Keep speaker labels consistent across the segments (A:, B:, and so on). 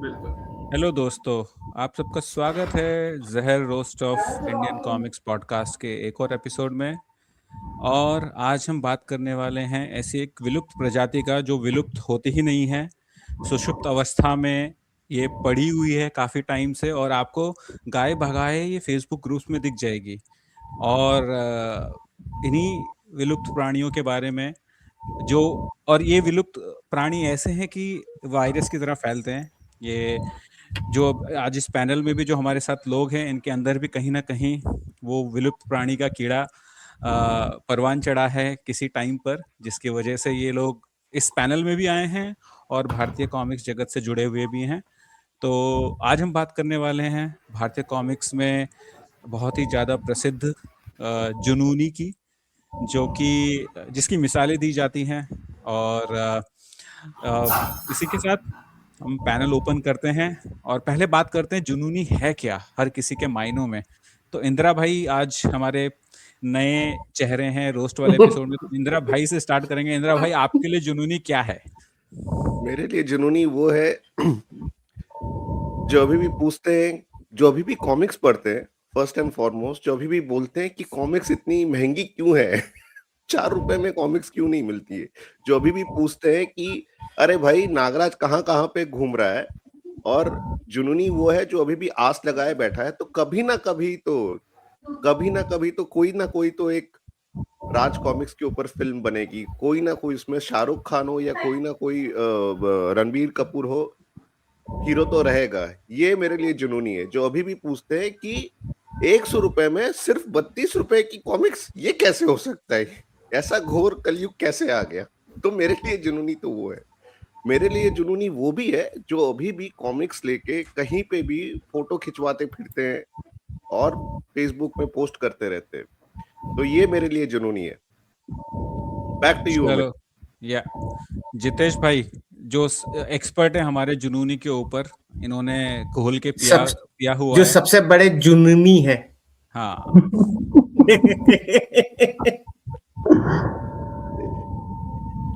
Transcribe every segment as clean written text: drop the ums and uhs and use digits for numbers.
A: बिल्कुल।
B: हेलो दोस्तों, आप सबका स्वागत है जहर roast of Indian comics podcast के एक और एपिसोड में। और आज हम बात करने वाले हैं ऐसी एक विलुप्त प्रजाति का जो विलुप्त होती ही नहीं है। सुषुप्त अवस्था में ये पड़ी हुई है काफ़ी टाइम से और आपको गाए भगाए ये फेसबुक ग्रुप्स में दिख जाएगी। और इन्हीं विलुप्त प्राणियों के बारे में जो और ये विलुप्त प्राणी ऐसे हैं कि वायरस की तरह फैलते हैं। ये जो आज इस पैनल में भी जो हमारे साथ लोग हैं, इनके अंदर भी कहीं ना कहीं वो विलुप्त प्राणी का कीड़ा परवान चढ़ा है किसी टाइम पर, जिसकी वजह से ये लोग इस पैनल में भी आए हैं और भारतीय कॉमिक्स जगत से जुड़े हुए भी हैं। तो आज हम बात करने वाले हैं भारतीय कॉमिक्स में बहुत ही ज़्यादा प्रसिद्ध जुनूनी की, जो कि जिसकी मिसालें दी जाती हैं। और इसी के साथ हम पैनल ओपन करते हैं और पहले बात करते हैं जुनूनी है क्या हर किसी के मायनों में। तो इंदिरा भाई आज हमारे नए चेहरे हैं रोस्ट वाले एपिसोड में, तो इंदिरा भाई से स्टार्ट करेंगे। इंदिरा भाई, आपके लिए जुनूनी क्या है?
C: मेरे लिए जुनूनी वो है जो अभी भी पूछते हैं, जो अभी भी कॉमिक्स पढ़ते हैं। फर्स्ट एंड फॉरमोस्ट जो अभी भी बोलते हैं कि कॉमिक्स इतनी महंगी क्यों है 4 रुपए में कॉमिक्स क्यों नहीं मिलती है। जो अभी भी पूछते हैं कि अरे भाई नागराज कहाँ कहाँ पे घूम रहा है। और जुनूनी वो है जो अभी भी आस लगाए बैठा है, तो कभी ना कभी तो कोई तो एक राज कॉमिक्स के ऊपर फिल्म बनेगी, कोई ना कोई, उसमें शाहरुख खान हो या कोई ना कोई रणबीर कपूर हो, हीरो तो रहेगा। ये मेरे लिए जुनूनी है जो अभी भी पूछते हैं कि 100 रुपए में सिर्फ 32 रुपए की कॉमिक्स, ये कैसे हो सकता है, ऐसा घोर कलयुग कैसे आ गया। तो मेरे लिए जुनूनी तो वो है। मेरे लिए जुनूनी वो भी है जो अभी भी कॉमिक्स लेके कहीं पे भी फोटो खिंचवाते फिरते हैं और फेसबुक में पोस्ट करते रहते हैं। तो ये मेरे लिए जुनूनी है। Back to you Amit.
B: चलो, या जितेश भाई जो एक्सपर्ट है हमारे जुनूनी के ऊपर, इन्होंने घोल के पिया
A: सब
B: पिया हुआ
A: जो
B: है।
A: सबसे बड़े जुनूनी है।
B: हाँ।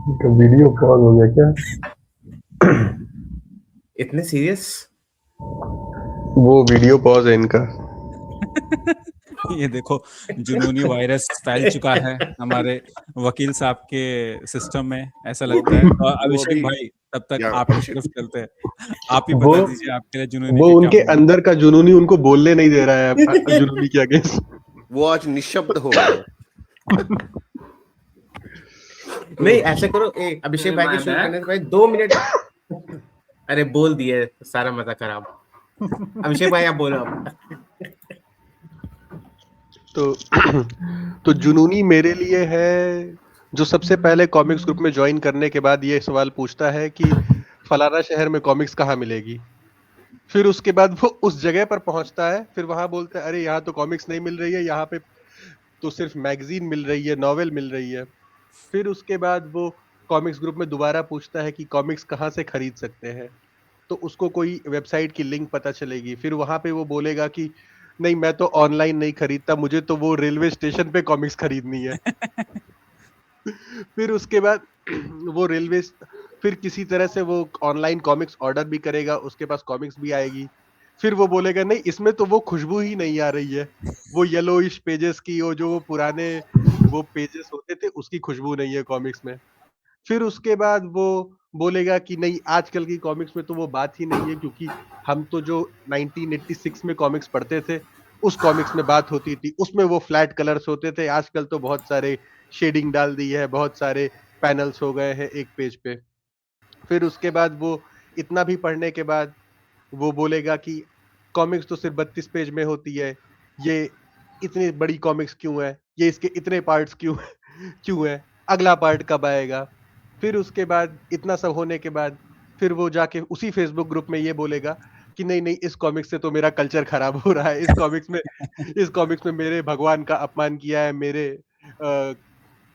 D: इनका वीडियो पॉज हो गया क्या?
A: इतने सीरियस?
D: वो वीडियो पॉज है इनका।
B: ये देखो, जुनूनी वायरस फैल चुका है हमारे वकील साहब के सिस्टम में, ऐसा
C: वो
B: लगता
C: भी
B: है। और
C: वो
B: अभिषेक
C: अभी
B: भाई, तब तक
C: या
B: आपकी तरफ चलते हैं। आप ही
D: वो
B: बता दीजिए आपके लिए जुनूनी
D: वो
B: के क्या
D: उनके
B: मायने।
D: अंदर का जुनूनी उनको बोलने नहीं दे रहा है जुनूनी के अगेंस्ट।
C: वो आज निशब्द हो गए।
A: नहीं, ऐसे करो, अभिषेक भाई के शुरू करने से भाई 2 मिनट। अरे बोल दिए, सारा मजा खराब। अभिषेक भाई आप बोलो अब।
D: तो जुनूनी मेरे लिए है जो सबसे पहले कॉमिक्स ग्रुप में ज्वाइन करने के बाद ये सवाल पूछता है कि फलाना शहर में कॉमिक्स कहाँ मिलेगी। फिर उसके बाद वो उस जगह पर पहुंचता है, फिर वहां बोलता है अरे यहाँ तो कॉमिक्स नहीं मिल रही है, यहाँ पे तो सिर्फ मैगजीन मिल रही है, नॉवेल मिल रही है। फिर उसके बाद वो कॉमिक्स ग्रुप में दोबारा पूछता है कि कॉमिक्स कहाँ से खरीद सकते हैं, तो उसको कोई वेबसाइट की लिंक पता चलेगी। फिर वहां पे वो बोलेगा कि नहीं, मैं तो ऑनलाइन नहीं खरीदता, मुझे तो वो रेलवे स्टेशन पे कॉमिक्स खरीदनी है। फिर उसके बाद वो फिर किसी तरह से वो ऑनलाइन कॉमिक्स ऑर्डर भी करेगा, उसके पास कॉमिक्स भी आएगी। फिर वो बोलेगा नहीं, इसमें तो वो खुशबू ही नहीं आ रही है, वो येलोइश पेजेस की, जो वो पुराने वो पेजेस होते थे उसकी खुशबू नहीं है कॉमिक्स में। फिर उसके बाद वो बोलेगा कि नहीं, आजकल की कॉमिक्स में तो वो बात ही नहीं है, क्योंकि हम तो जो 1986 में कॉमिक्स पढ़ते थे उस कॉमिक्स में बात होती थी, उसमें वो फ्लैट कलर्स होते थे, आजकल तो बहुत सारे शेडिंग डाल दी है, बहुत सारे पैनल्स हो गए हैं एक पेज पे। फिर उसके बाद वो इतना भी पढ़ने के बाद वो बोलेगा कि कॉमिक्स तो सिर्फ 32 पेज में होती है, ये इतनी बड़ी कॉमिक्स क्यों है, ये इसके इतने पार्ट्स क्यों है, अगला पार्ट कब आएगा। फिर उसके बाद इतना सब होने के बाद फिर वो जाके उसी फेसबुक ग्रुप में ये बोलेगा कि नहीं नहीं, इस कॉमिक्स से तो मेरा कल्चर खराब हो रहा है, इस कॉमिक्स में मेरे भगवान का अपमान किया है, मेरे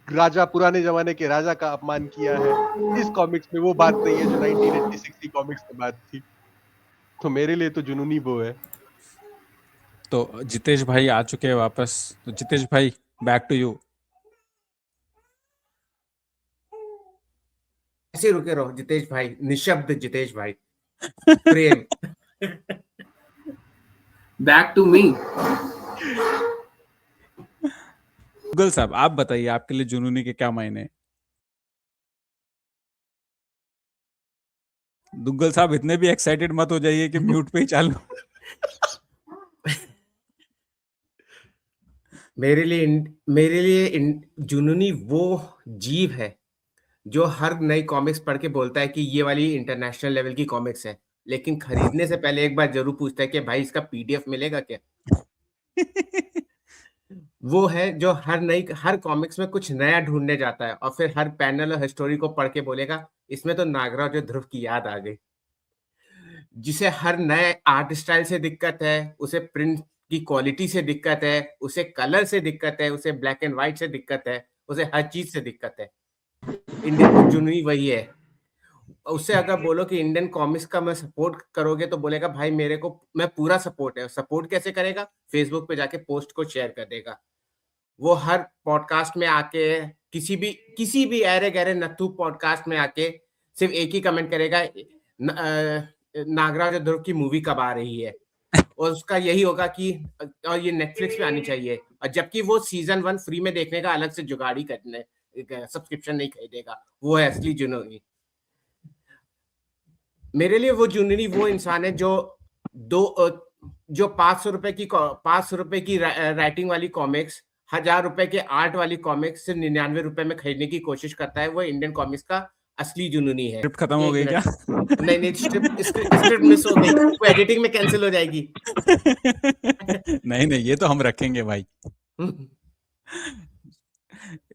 D: राजा, पुराने जमाने के राजा का अपमान किया है, इस कॉमिक्स में वो बात नहीं है जो 1986 की कॉमिक्स में बात थी। तो मेरे लिए तो जुनूनी वो है।
B: तो जितेश भाई आ चुके हैं वापस। तो जितेश भाई, बैक टू यू।
A: ऐसे रुके रहो जितेश भाई, निशब्द जितेश भाई। प्रेम।
E: Back to me.
B: गूगल साहब आप बताइए, आपके लिए जुनूनी के क्या मायने हैं? दुग्गल साहब इतने भी एक्साइटेड मत हो जाइए कि म्यूट पे ही चालू।
A: मेरे लिए जुनूनी वो जीव है जो हर नई कॉमिक्स पढ़ के बोलता है कि ये वाली इंटरनेशनल लेवल की कॉमिक्स है, लेकिन खरीदने से पहले एक बार जरूर पूछता है कि भाई इसका पीडीएफ मिलेगा क्या। वो है जो हर कॉमिक्स में कुछ नया ढूंढने जाता है और फिर हर पैनल और स्टोरी को पढ़ के बोलेगा इसमें तो नागराज और ध्रुव की याद आ गई। जिसे हर नए आर्ट स्टाइल से दिक्कत है, उसे प्रिंट की क्वालिटी से दिक्कत है, उसे कलर से दिक्कत है, उसे ब्लैक एंड व्हाइट से दिक्कत है, उसे हर चीज से दिक्कत है। इंडियन जुनूनी वही है। उससे अगर बोलो कि इंडियन कॉमिक्स का मैं सपोर्ट करोगे तो बोलेगा भाई मेरे को मैं पूरा सपोर्ट है। सपोर्ट कैसे करेगा? फेसबुक पे जाके पोस्ट को शेयर कर देगा। वो हर पॉडकास्ट में आके किसी भी अरे गहरे नत्थु पॉडकास्ट में आके सिर्फ एक ही कमेंट करेगा, नागराज और ध्रुव की मूवी कब आ रही है, और उसका यही होगा कि और ये नेटफ्लिक्स पे आनी चाहिए, और जबकि वो सीजन 1 फ्री में देखने का अलग से जुगाड़ी करने सब्सक्रिप्शन नहीं खरीदेगा। वो है असली जुनूनी। मेरे लिए वो जुनूनी वो इंसान है जो 500 रुपए की राइटिंग वाली कॉमिक्स, 1000 रुपए के आर्ट वाली कॉमिक्स सिर्फ 99 रुपए में खरीदने की कोशिश करता है। वो इंडियन कॉमिक्स का असली जुनूनी है।
B: स्क्रिप्ट खत्म हो गई क्या?
A: नहीं, स्क्रिप्ट मिस हो गई, वो एडिटिंग में कैंसिल हो जाएगी।
B: नहीं ये तो हम रखेंगे भाई।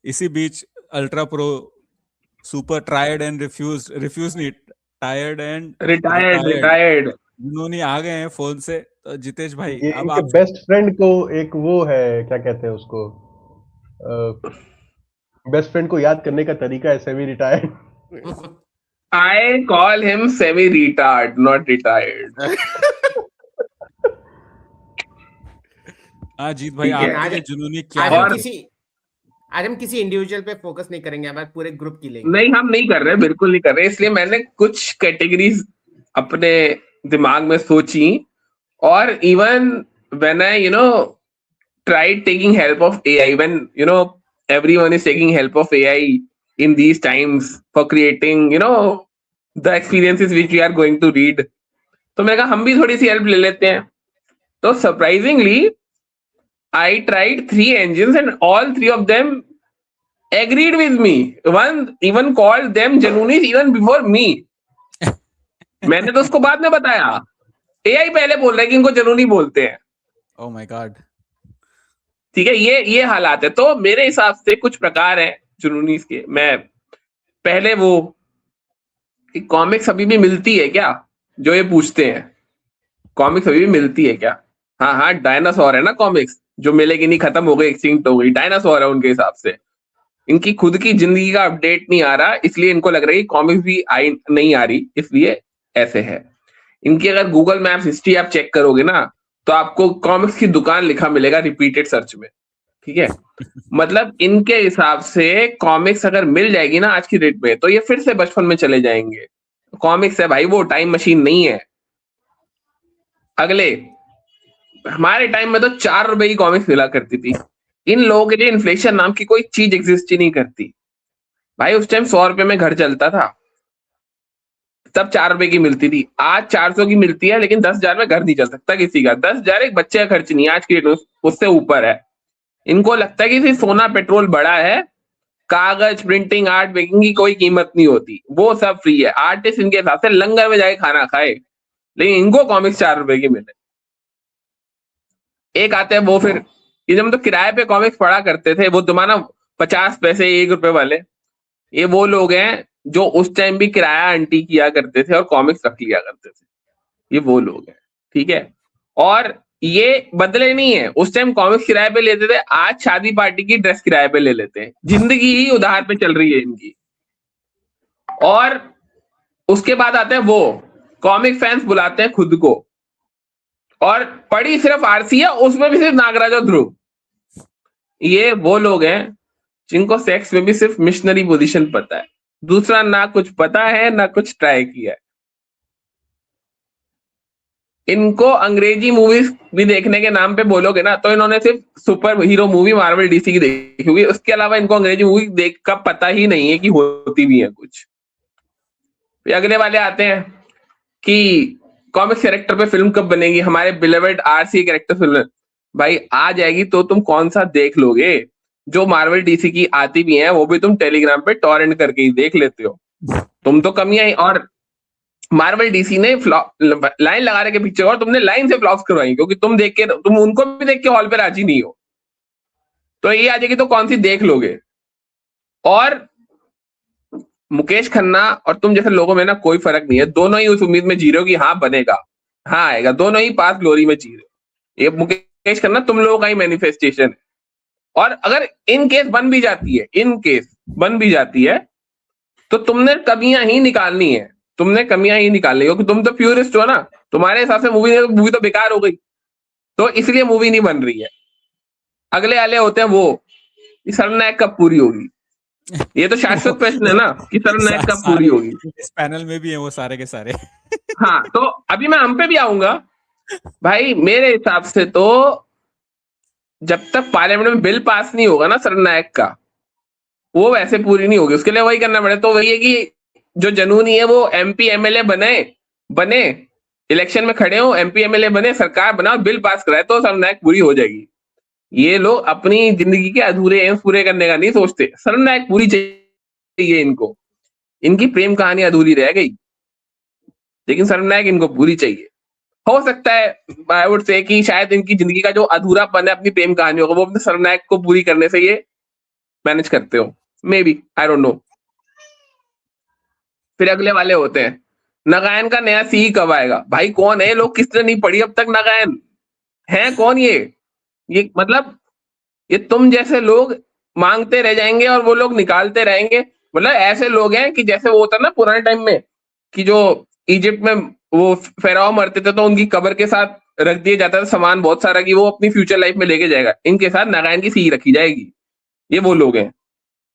B: इसी बीच ultra pro super tried and refuse नहीं, टायर्ड एंड
E: रिटायर्ड
B: जुनूनी आ गए हैं फोन से। तो जितेश भाई
D: ये
B: अब
D: इनके
B: आप
D: बेस्ट फ्रेंड को एक वो है, क्या कहते हैं उसको, बेस्ट फ्रेंड को याद करने का तरीका है semi retired.
E: I call him semi retard, not retired.
B: हाँ जीत भाई
E: ठीक है।
B: आपके लिए जुनूनी क्या
A: आज
B: है?
A: हम किसी इंडिविजुअल पे फोकस नहीं करेंगे, हमारे पूरे ग्रुप की लेंगे।
E: नहीं, हम नहीं कर रहे, बिल्कुल नहीं कर रहे। इसलिए मैंने कुछ कैटेगरीज अपने दिमाग में सोची, और even when I tried taking help of AI, when everyone is taking help of AI in these times for creating the experiences which we are going to read, तो मैंने कहा हम भी थोड़ी सी हेल्प ले लेते हैं। तो surprisingly I tried 3 engines and all 3 of them agreed with me. One even called them Janunis even before me. मैंने तो उसको बाद में बताया, AI पहले बोल रहा है कि इनको जनूनी बोलते हैं।
B: Oh my God.
E: ठीक है, ये हालात है। तो मेरे हिसाब से कुछ प्रकार हैं जुनूनी के। मैं पहले वो कॉमिक्स अभी भी मिलती है क्या, जो ये पूछते हैं, कॉमिक्स अभी भी मिलती है क्या? हाँ, डायनासोर है ना कॉमिक्स, जो मिलेगी नहीं, खत्म हो गई, एक्सटिंक्ट हो गई, डायनासोर है उनके हिसाब से। इनकी खुद की जिंदगी का अपडेट नहीं आ रहा, इसलिए इनको लग रहा है कि कॉमिक्स भी नहीं आ रही, इसलिए ऐसे है। इनकी अगर गूगल मैप्स हिस्ट्री आप चेक करोगे ना, तो आपको कॉमिक्स की दुकान लिखा मिलेगा रिपीटेड सर्च में। ठीक है, मतलब इनके हिसाब से कॉमिक्स अगर मिल जाएगी ना आज की डेट में, तो ये फिर से बचपन में चले जाएंगे। कॉमिक्स है भाई, वो टाइम मशीन नहीं है। अगले हमारे टाइम में तो 4 रुपए की कॉमिक्स मिला करती थी। इन लोगों के लिए इन्फ्लेशन नाम की कोई चीज एग्जिस्ट ही नहीं करती भाई। उस टाइम 100 रुपए में घर चलता था, तब 4 रुपए की मिलती थी। आज 400 की मिलती है, लेकिन 10,000 में घर नहीं चल सकता किसी का। 10,000 एक बच्चे का खर्च नहीं है आज की डेट में, उससे ऊपर है। इनको लगता है कि सिर्फ सोना पेट्रोल बड़ा है, कागज, प्रिंटिंग, आर्ट मेकिंग की कोई कीमत नहीं होती, वो सब फ्री है। आर्टिस्ट इनके हिसाब से लंगर में जाके खाना खाए, लेकिन इनको कॉमिक्स 4 रुपए की मिले। एक आते हैं वो, फिर ये जब तो किराए पे कॉमिक्स पढ़ा करते थे, वो जमाना 50 पैसे 1 रुपए वाले, ये वो लोग हैं जो उस टाइम भी किराया आंटी किया करते थे और कॉमिक्स रख लिया करते थे। ये वो लोग हैं, ठीक है। और ये बदले नहीं है, उस टाइम कॉमिक्स किराए पे लेते थे, आज शादी पार्टी की ड्रेस किराए पे ले लेते हैं। जिंदगी ही उधार पे चल रही है इनकी। और उसके बाद आते हैं वो कॉमिक फैंस बुलाते हैं खुद को, और पढ़ी सिर्फ आरसी है, उसमें भी सिर्फ नागराज और ध्रुव। ये वो लोग हैं जिनको सेक्स में भी सिर्फ मिशनरी पोजीशन पता है, दूसरा ना कुछ पता है ना कुछ ट्राई किया है। इनको अंग्रेजी मूवीज भी देखने के नाम पे बोलोगे ना तो इन्होंने सिर्फ super hero movie Marvel DC की देखी होगी, उसके अलावा इनको अंग्रेजी मूवी देख का पता ही नहीं है कि होती भी है कुछ। फिर अगले वाले आते हैं कि कॉमिक्स कैरेक्टर पे फिल्म कब बनेगी, हमारे बिलेवेड आरसी कैरेक्टर फिल्म। भाई आ जाएगी तो तुम कौन सा देख लोगे, जो मार्वल डीसी की आती भी है वो भी तुम टेलीग्राम पे टॉरेंट करके ही देख लेते हो। तुम तो कमियां ही, और मार्वल डीसी ने लाइन लगा रहे के पीछे और तुमने लाइन से फ्लॉप्स करवाई, क्योंकि तुम उनको भी देख के हॉल पे राजी नहीं हो, तो ये आ जाएगी तो कौन सी देख लोगे। और मुकेश खन्ना और तुम जैसे लोगों में ना कोई फर्क नहीं है, दोनों ही उस उम्मीद में जी रहे हो कि हाँ बनेगा, हाँ आएगा, दोनों ही पास ग्लोरी में जी रहे हो। ये मुकेश खन्ना तुम लोगों का ही मैनिफेस्टेशन है। और अगर इन केस बन भी जाती है, इन केस बन भी जाती है तो तुमने कमियां ही निकालनी है, तुमने कमियां ही निकालनी है, क्योंकि तुम तो प्योरिस्ट हो ना, तुम्हारे हिसाब से मूवी तो बेकार हो गई, तो इसलिए मूवी नहीं बन रही है। अगले वाले होते हैं वो सरनायक कब पूरी होगी, ये तो शाश्वत प्रश्न है ना कि सरनायक कब पूरी होगी।
B: इस पैनल में भी है वो सारे के सारे।
E: हाँ, तो अभी मैं हम पे भी आऊंगा। भाई मेरे हिसाब से तो जब तक पार्लियामेंट में बिल पास नहीं होगा ना सरनायक का, वो वैसे पूरी नहीं होगी। उसके लिए वही करना पड़ेगा, तो वही है कि जो जनूनी है वो एमपी एमएलए बने इलेक्शन में खड़े हो, एमपी एमएलए बने, सरकार बनाओ, बिल पास कराए, तो सरनायक पूरी हो जाएगी। ये लोग अपनी जिंदगी के अधूरे एम्स पूरे करने का नहीं सोचते, सरनायक पूरी चाहिए इनको। इनकी प्रेम कहानी अधूरी रह गई, लेकिन सरनायक इनको पूरी चाहिए। हो सकता है आई वुड से कि शायद इनकी जिंदगी का जो अधूरापन है अपनी प्रेम कहानियों का, वो अपने सरनायक को पूरी करने से ये मैनेज करते हो, may be, I don't know. फिर अगले वाले होते हैं नगायन का नया सीई कब आएगा। भाई कौन है लोग, किसने नहीं पढ़ी अब तक नगायन, है कौन ये मतलब ये तुम जैसे लोग मांगते रह जाएंगे और वो लोग निकालते रहेंगे। मतलब ऐसे लोग हैं कि जैसे वो होता ना पुराने टाइम में कि जो इजिप्ट में वो फेराओ मरते थे तो उनकी कब्र के साथ रख दिया जाता था सामान बहुत सारा कि वो अपनी फ्यूचर लाइफ में लेके जाएगा, इनके साथ नगायन की सीई रखी जाएगी। ये वो लोग हैं,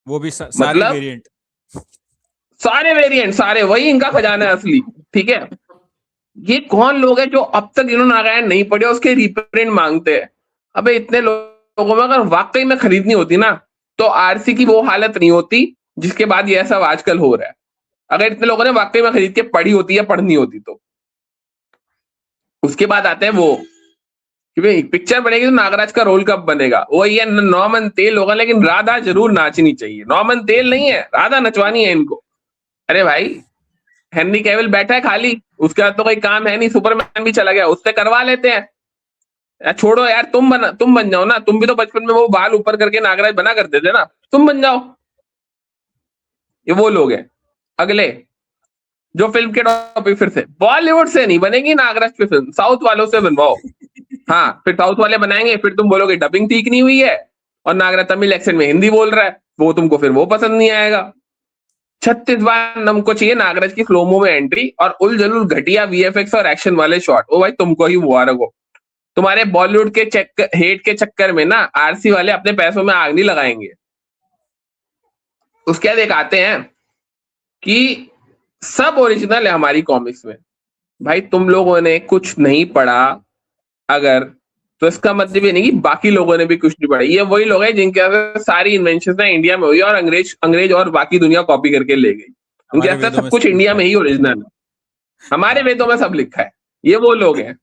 B: वो भी सारे
E: मतलब
B: वेरिएंट,
E: सारे वही इनका खजाना है असली। ठीक है, ये कौन लोग हैं जो अब तक इन्होंने नारायण नहीं पढ़े उसके रिप्रिंट मांगते हैं। अबे इतने लोगों में अगर वाकई में खरीदनी होती ना तो आरसी की वो हालत नहीं होती जिसके बाद ये सब आजकल हो रहा है। अगर इतने लोगों ने वाकई में खरीद के पढ़ी होती या पढ़नी होती तो। उसके बाद आते हैं वो कि भाई पिक्चर बनेगी तो नागराज का रोल कब बनेगा। वो ये नॉर्मन तेल होगा, लेकिन राधा जरूर नाचनी चाहिए। नॉर्मन तेल नहीं है, राधा नचवानी है इनको। अरे भाई हेनरी कैविल बैठा है खाली, उसके बाद तो कोई काम है नहीं, सुपरमैन भी चला गया, उससे करवा लेते हैं। यार छोड़ो यार, तुम बन जाओ ना, तुम भी तो बचपन में वो बाल ऊपर करके नागराज बना करते थे ना, तुम बन जाओ। ये वो लोग हैं। अगले जो फिल्म के टॉपिक फिर से बॉलीवुड से नहीं बनेगी नागराज पे फिल्म, साउथ वालों से बनवाओ। हाँ, फिर साउथ वाले बनाएंगे, फिर तुम बोलोगे डबिंग ठीक नहीं हुई है और नागराज तमिल एक्सेंट में हिंदी बोल रहा है, वो तुमको फिर वो पसंद नहीं आएगा। 36 बार हमको चाहिए नागराज की स्लोमो में एंट्री और उल जलूल घटिया वीएफएक्स और एक्शन वाले शॉट। ओ भाई तुमको ही मुबारक हो, तुम्हारे बॉलीवुड के हेट के चक्कर में ना आरसी वाले अपने पैसों में आग नहीं लगाएंगे। उसके बाद एक आते हैं कि सब ओरिजिनल है हमारी कॉमिक्स में। भाई तुम लोगों ने कुछ नहीं पढ़ा अगर, तो इसका मतलब ये नहीं कि बाकी लोगों ने भी कुछ नहीं पढ़ा। ये वही लोग हैं जिनके सारी इन्वेंशन ना इंडिया में हुई और अंग्रेज और बाकी दुनिया कॉपी करके ले गई। उनके अंदर सब कुछ इंडिया में ही ओरिजिनल है, हमारे वेदों में सब लिखा है। ये वो लोग हैं,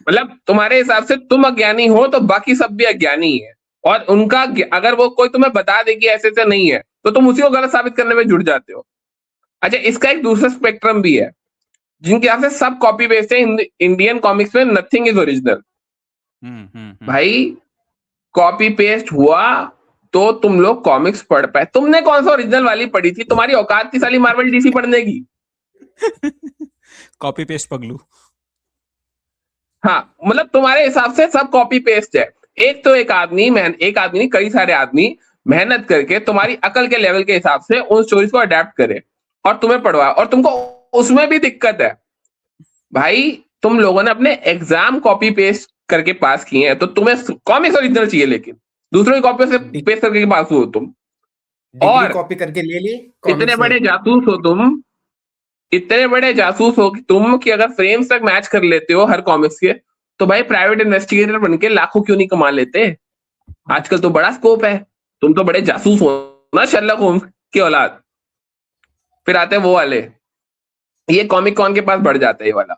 E: मतलब तुम्हारे हिसाब से तुम अज्ञानी हो तो बाकी सब भी अज्ञानी है। और उनका अगर वो कोई तुम्हें बता दे कि ऐसे से नहीं है तो तुम उसी को गलत साबित करने में जुट जाते हो। अच्छा, इसका एक दूसरा स्पेक्ट्रम भी है जिनके यहाँ से सब कॉपी पेस्ट है। इंडियन कॉमिक्स में नथिंग इज ओरिजिनल। भाई कॉपी पेस्ट हुआ तो तुम लोग कॉमिक्स पढ़ पाए। तुमने कौन सा ओरिजिनल वाली पढ़ी थी? तुम्हारी औकात थी साली मार्वल डीसी पढ़ने की?
B: कॉपी पेस्ट पगलू।
E: हाँ, मतलब तुम्हारे हिसाब से सब कॉपी पेस्ट है। एक आदमी नहीं, कई सारे आदमी मेहनत करके तुम्हारी अकल के लेवल के हिसाब से उन स्टोरीज को अडेप्ट करे और तुम्हें पढ़वा, और तुमको उसमें भी दिक्कत है। भाई तुम लोगों ने अपने एग्जाम कॉपी पेस्ट करके पास किए हैं, तो तुम्हें कॉमिक्स ओरिजिनल चाहिए, लेकिन दूसरों की कॉपी से पेस्ट करके पास हो तुम, और
A: कॉपी करके ले ली।
E: इतने बड़े जासूस हो तुम इतने बड़े जासूस हो कि तुम कि अगर फ्रेम्स तक मैच कर लेते हो हर कॉमिक्स के, तो भाई प्राइवेट इन्वेस्टिगेटर बन के लाखों क्यों नहीं कमा लेते? आजकल तो बड़ा स्कोप है, तुम तो बड़े जासूस हो ना, शर्लक होम्स की औलाद। फिर आते हैं वो वाले, ये कॉमिक कॉन के पास बढ़ जाता है ये वाला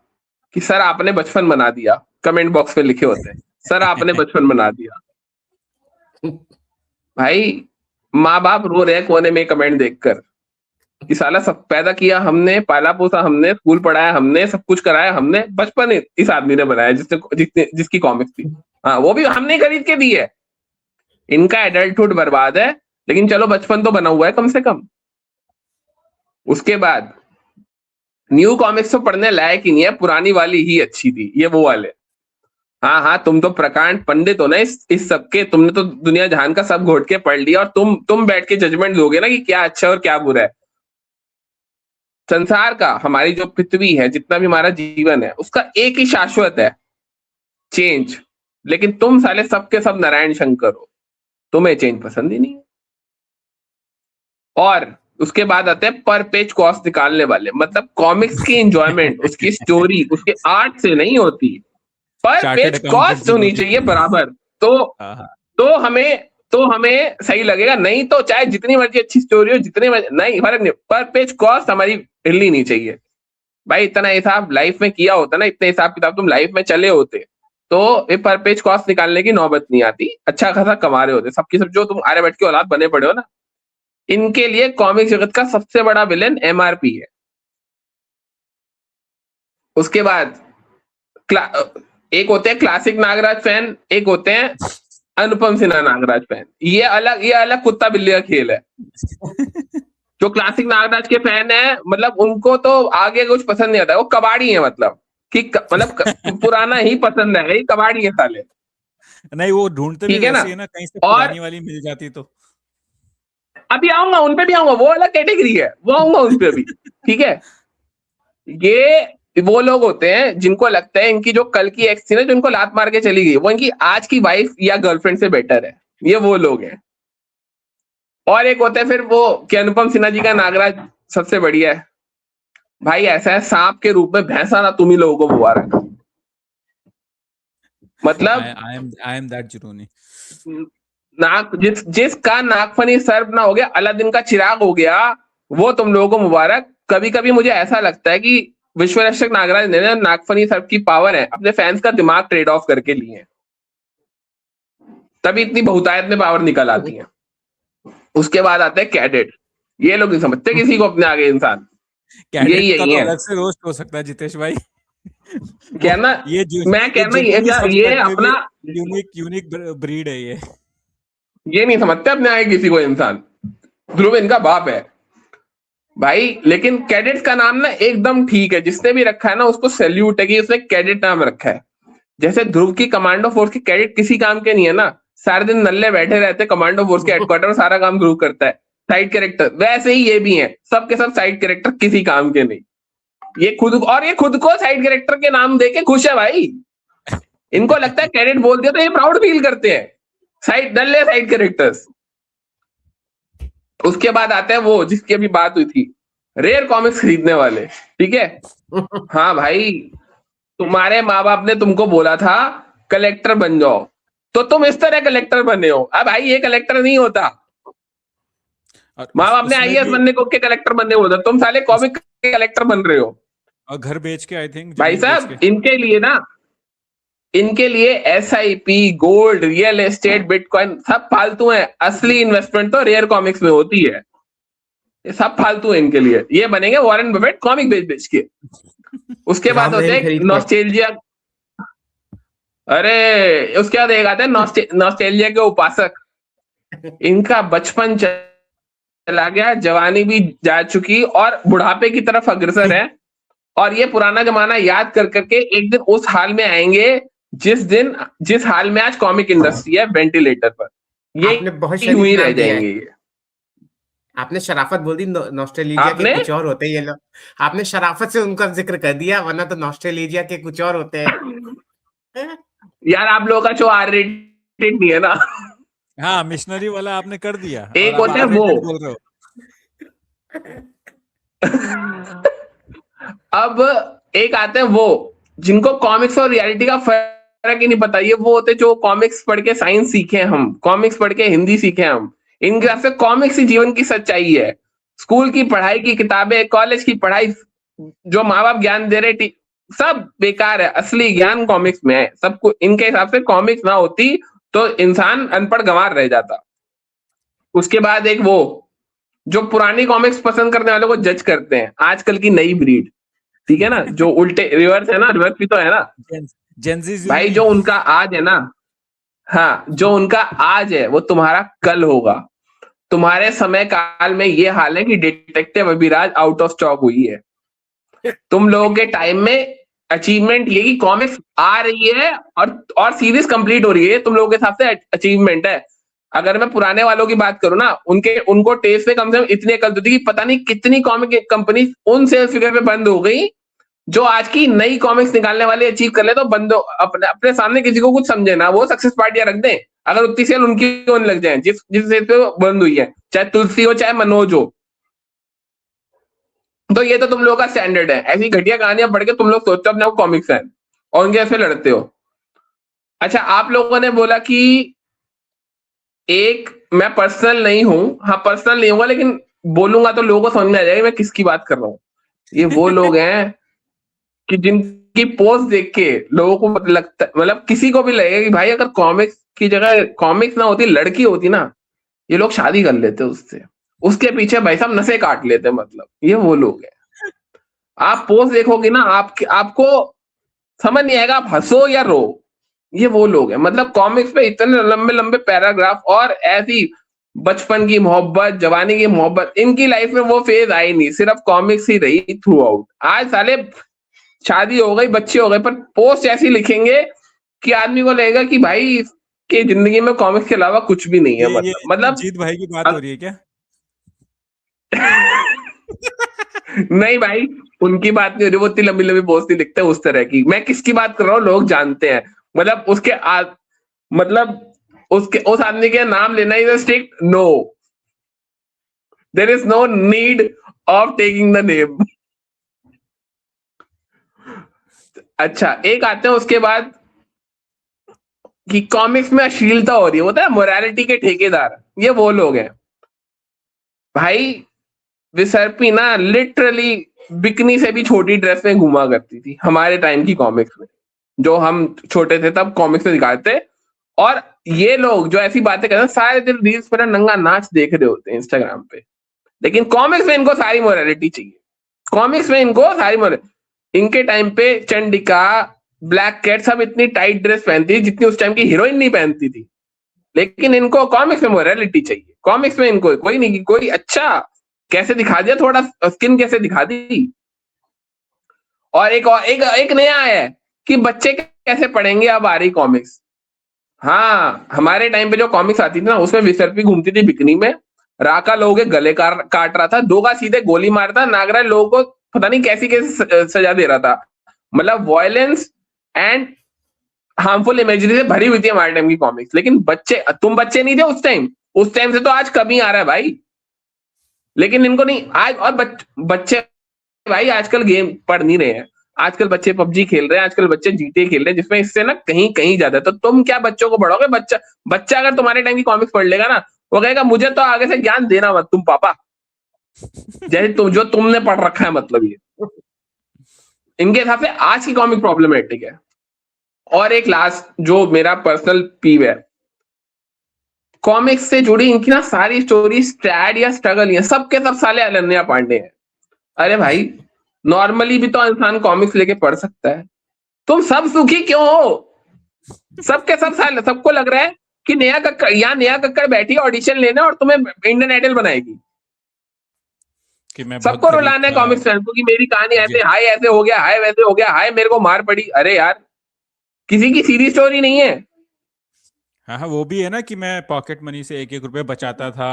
E: कि सर आपने बचपन बना दिया, कमेंट बॉक्स पे लिखे होते हैं सर आपने बचपन बना दिया। भाई माँ बाप रो रहे हैं कोने में कमेंट देखकर कि साला सब पैदा किया हमने, पाला पोसा हमने, स्कूल पढ़ाया हमने, सब कुछ कराया हमने, बचपन इस आदमी ने बनाया जिसकी कॉमिक्स थी, हाँ वो भी हमने खरीद के दी है। इनका एडल्टहुड बर्बाद है, लेकिन चलो बचपन तो बना हुआ है कम से कम। उसके बाद न्यू कॉमिक्स तो पढ़ने लायक ही नहीं है, पुरानी वाली ही अच्छी थी, ये वो वाले। हाँ हाँ, तुम तो प्रकांड पंडित हो ना इस सबके, तुमने तो दुनिया जहान का सब घोट के पढ़ लिया, और तुम बैठ के जजमेंट दोगे ना कि क्या अच्छा और क्या बुरा है। संसार का, हमारी जो पृथ्वी है, जितना भी हमारा जीवन है, उसका एक ही शाश्वत है, चेंज। लेकिन तुम साले सबके सब नारायण शंकर हो, तुम्हें चेंज पसंद ही नहीं है। और उसके बाद आते हैं पर पेज कॉस्ट निकालने वाले, मतलब कॉमिक्स की एंजॉयमेंट उसकी स्टोरी उसके आर्ट से नहीं होती, पर पेज कॉस्ट होनी चाहिए बराबर। तो हमें सही लगेगा, नहीं तो चाहे जितनी मर्जी अच्छी स्टोरी हो, जितने नहीं फर्क नहीं, पर पेज कॉस्ट हमारी हिलनी नहीं चाहिए। भाई इतना हिसाब लाइफ में किया होता ना, इतने हिसाब किताब तुम लाइफ में चले होते, तो ये पर पेज कॉस्ट निकालने की नौबत नहीं आती, अच्छा खासा कमा रहे होते सबकी सब। जो तुम आरे बैठ के औलाद बने पड़े हो ना, इनके लिए कॉमिक जगत का सबसे बड़ा विलेन एमआरपी है। उसके बाद एक होते हैं क्लासिक नागराज फैन, एक होते हैं अनुपम सिन्हा नागराज फैन। ये अलग कुत्ता बिल्ली का खेल है। जो क्लासिक नागराज के फैन है, मतलब उनको तो आगे कुछ पसंद नहीं आता, वो कबाड़ी है, मतलब पुराना ही पसंद है, ये कबाड़ी है साले।
B: नहीं वो ढूंढते भी वैसे है ना, कहीं से पुरानी वाली मिल जाती तो।
E: अभी आऊंगा उन पे भी आऊंगा, वो अलग कैटेगरी है, वो आऊंगा उन पे भी, ठीक है। ये वो लोग होते हैं जिनको लगता है इनकी जो कल की एक्स थी ना, जो इनको लात मार के चली गई, वो इनकी आज की वाइफ या गर्लफ्रेंड से बेटर है, ये वो लोग हैं। और एक होता है फिर वो कि अनुपम सिन्हा जी का नागराज सबसे बढ़िया है। भाई ऐसा है, सांप के रूप में भैंसा ना तुम ही लोगों को मुबारक। मतलब
B: I am that जुनूनी।
E: नाक जिसका नागफनी सर्प ना हो गया, अलादीन का चिराग हो गया, वो तुम लोगों को मुबारक। कभी कभी मुझे ऐसा लगता है कि विश्वरक्षक नागराज ने नागफनी सर्प की पावर है अपने फैंस का दिमाग ट्रेड ऑफ करके लिए है, तभी इतनी बहुतायत में पावर निकल आती है। उसके बाद आते हैं कैडेट, ये लोग नहीं समझते किसी को अपने आगे इंसान। यही है
B: अलग से रोस्ट हो सकता है जितेश भाई।
E: कहना मैं कहना ये अपना
B: यूनिक ब्रीड है ये
E: नहीं समझते अपने आगे किसी को इंसान। ध्रुव इनका बाप है भाई, लेकिन कैडेट्स का नाम ना एकदम ठीक है, जिसने भी रखा है ना उसको सैल्यूट है कि उसने कैडेट नाम रखा है। जैसे ध्रुव की कमांडो फोर्स के कैडेट किसी काम के नहीं है ना, सारे दिन नल्ले बैठे रहते, कमांडो फोर्स के हेडक्वार्टर में सारा काम ध्रुव करता है, साइड कैरेक्टर। वैसे ही ये भी हैं, सबके सब साइड कैरेक्टर, किसी काम के नहीं। ये खुद को साइड कैरेक्टर के नाम देके खुश है भाई। इनको लगता है कैडेट बोल दिया तो ये प्राउड फील करते हैं, नल्ले साइड कैरेक्टर्स। उसके बाद आते हैं वो जिसकी अभी बात हुई थी, रेयर कॉमिक्स खरीदने वाले, ठीक है। हाँ भाई, तुम्हारे माँ बाप ने तुमको बोला था कलेक्टर बन जाओ, तो तुम इस तरह कलेक्टर बने हो। अब भाई ये कलेक्टर नहीं होता, माँ बाप ने आईएएस बनने को के कलेक्टर बनने बोला, तुम साले कॉमिक के कलेक्टर बन रहे हो।
B: और घर बेच के आई थिंक
E: भाई साहब इनके लिए SIP, gold, real estate, bitcoin सब फालतू है। असली इन्वेस्टमेंट तो रेयर कॉमिक्स में होती है, ये सब फालतू है इनके लिए। ये बनेंगे वॉरेन बफेट कॉमिक बेच के। उसके बाद होते हैं नॉस्टैल्जिया, अरे उसके बाद एक आते हैं नॉस्टैल्जिया के उपासक। इनका बचपन चला गया, जवानी भी जा चुकी और बुढ़ापे की तरफ अग्रसर है, और ये पुराना जमाना याद कर करके एक दिन उस हाल में आएंगे जिस हाल में आज कॉमिक इंडस्ट्री है, वेंटिलेटर पर। ये बहुत यूं ही रह जाएंगे। ये
A: आपने शराफत बोल दी, नॉस्टैल्जिया के कुछ और होते हैं ये लोग। आपने शराफत से उनका जिक्र कर दिया, वरना तो नॉस्टैल्जिया के कुछ और होते हैं।
E: यार आप लोगों का शो R-rated नहीं है ना।
B: हाँ, मिशनरी वाला आपने कर दिया।
E: एक होते हैं वो अब एक आते हैं वो जिनको कॉमिक्स और रियलिटी का फर्क ही नहीं पता, ये वो होते जो कॉमिक्स पढ़ के साइंस सीखे, हम कॉमिक्स पढ़ के हिंदी सीखे, हम इनके हिसाब से कॉमिक्स ही जीवन की सच्चाई है। स्कूल की पढ़ाई की किताबें, कॉलेज की पढ़ाई, जो माँ बाप ज्ञान दे रहे सब बेकार है, असली ज्ञान कॉमिक्स में है। सबको इनके हिसाब से कॉमिक्स ना होती तो इंसान अनपढ़ गंवार रह जाता। उसके बाद एक वो जो पुरानी कॉमिक्स पसंद करने वालों को जज करते हैं, आजकल की नई ब्रीड, ठीक है ना, जो उल्टे रिवर्स है ना, रिवर्स भी तो है ना भाई, जो उनका आज है ना, हाँ, जो उनका आज है वो तुम्हारा कल होगा। तुम्हारे समय काल में ये हाल है कि detective Abhiraj out of stock हुई है। तुम लोगों के टाइम में अचीवमेंट ये कि कॉमिक्स आ रही है और सीरीज कंप्लीट हो रही है, तुम लोगों के हिसाब से अचीवमेंट है। अगर मैं पुराने वालों की बात करूं ना, उनको टेस्ट में कम से कम इतनी अकल थी कि पता नहीं कितनी कॉमिक कंपनी उन सेल्स फिगर पे बंद हो गई जो आज की नई कॉमिक्स निकालने वाले अचीव कर ले, तो बंद अपने सामने किसी को कुछ समझे ना, वो सक्सेस पार्टियां रख दें, अगर उतनी सेल उनकी होने लग जाए जिस सेल पे बंद हुई है, चाहे तुलसी हो चाहे मनोज हो। तो ये तो तुम लोगों का स्टैंडर्ड है। ऐसी घटिया कहानियां पढ़ के तुम लोग सोचते हो अपने आप कॉमिक्स फैन और उनके ऐसे लड़ते हो। अच्छा, आप लोगों ने बोला कि एक मैं पर्सनल नहीं हूं, हाँ पर्सनल नहीं होगा, लेकिन बोलूंगा तो लोगों को समझ में आ जाएगा मैं किसकी बात कर रहा हूं। ये वो लोग हैं कि जिनकी पोस्ट देख के लोगों को लगता, मतलब किसी को भी लगेगा कि भाई अगर कॉमिक्स की जगह कॉमिक्स ना होती, लड़की होती ना, ये लोग शादी कर लेते उससे, उसके पीछे भाई साहब नशे काट लेते। मतलब ये वो लोग हैं। आप पोस्ट देखोगे ना, आपको समझ नहीं आएगा आप हंसो या रो। ये वो लोग हैं, मतलब कॉमिक्स पे इतने लंबे लंबे पैराग्राफ और ऐसी बचपन की मोहब्बत, जवानी की मोहब्बत, इनकी लाइफ में वो फेज आई नहीं, सिर्फ कॉमिक्स ही रही थ्रू आउट। आज साले शादी हो गई, बच्चे हो गए, पर पोस्ट ऐसी लिखेंगे कि आदमी को लगेगा कि भाई के जिंदगी में कॉमिक्स के अलावा कुछ भी नहीं है। मतलब
B: जीत भाई की बात हो रही है क्या?
E: नहीं भाई, उनकी बात नहीं हो रही, वो इतनी लंबी लंबी पोस्ट नहीं लिखते उस तरह की। मैं किसकी बात कर रहा हूँ लोग जानते हैं। मतलब उसके उस आदमी के नाम लेना is strict no, there is no need of taking the name. अच्छा, एक आते हैं उसके बाद कि कॉमिक्स में अश्लीलता हो रही है, होता है मोरालिटी के ठेकेदार, ये वो लोग हैं भाई। विसर्पी ना लिटरली बिकनी से भी छोटी ड्रेस में घुमा करती थी हमारे टाइम की कॉमिक्स में, जो हम छोटे थे तब कॉमिक्स में दिखाते। और ये लोग जो ऐसी बातें करते हैं, सारे दिन रील्स पर नंगा नाच देख रहे होते हैं इंस्टाग्राम पे, लेकिन कॉमिक्स में इनको सारी मोरालिटी चाहिए। कॉमिक्स में इनको सारी मोरालिटी, इनके टाइम पे चंडिका, ब्लैक कैट सब इतनी टाइट ड्रेस पहनती थी जितनी उस टाइम की हीरोइन नहीं पहनती थी, लेकिन इनको कॉमिक्स में मोरालिटी चाहिए। कॉमिक्स में इनको कोई नहीं, कोई अच्छा कैसे दिखा दिया, थोड़ा स्किन कैसे दिखा दी। और एक नया है कि बच्चे कैसे पढ़ेंगे, अब आ रही कॉमिक्स। हाँ, हमारे टाइम पे जो कॉमिक्स आती थी ना, उसमें विसर्पी घूमती थी बिकनी में, राका लोगों के गले काट रहा था, दो का सीधे गोली मारता, नागराज लोगों को पता नहीं कैसी कैसी सजा दे रहा था। मतलब वॉयलेंस एंड हार्मफुल इमेजरी से भरी हुई थी हमारे टाइम की कॉमिक्स। लेकिन तुम बच्चे नहीं थे उस टाइम से तो आज कभी आ रहा है भाई, लेकिन इनको नहीं आज। और बच्चे भाई आजकल गेम पढ़ नहीं रहे हैं, आजकल बच्चे पबजी खेल रहे हैं, आजकल बच्चे जीटे खेल रहे हैं, जिसमें इससे ना कहीं कहीं ज्यादा। तो तुम क्या बच्चों को पढ़ोगे? बच्चा अगर तुम्हारे टाइम की कॉमिक्स पढ़ लेगा ना, वो कहेगा मुझे तो आगे से ज्ञान देना मत तुम पापा, जैसे जो तुमने पढ़ रखा है। मतलब ये इनके हिसाब से आज की कॉमिक प्रॉब्लमेटिक है। और एक लास्ट जो मेरा पर्सनल पीव है, कॉमिक्स से जुड़ी इनकी ना सारी स्टोरी स्ट्रैड या स्ट्रगल है, सबके सब साले अनन्या पांडे हैं। अरे भाई, नॉर्मली भी तो इंसान कॉमिक्स लेके पढ़ सकता है, तुम सब सुखी क्यों हो? सबके सब साले, सबको लग रहा है कि नेहा कक्कड़ बैठी ऑडिशन लेने और तुम्हें इंडियन आइडल बनाएगी।
B: कि मैं
E: सबको रुलाना है कॉमिक्स फैन को कि मेरी कहानी ऐसे, हाय ऐसे हो गया, हाय वैसे हो गया, हाय मेरे को मार पड़ी। अरे यार, किसी की सीधी स्टोरी नहीं है।
B: हाँ, वो भी है ना कि मैं पॉकेट मनी से 1-1 रुपए बचाता था,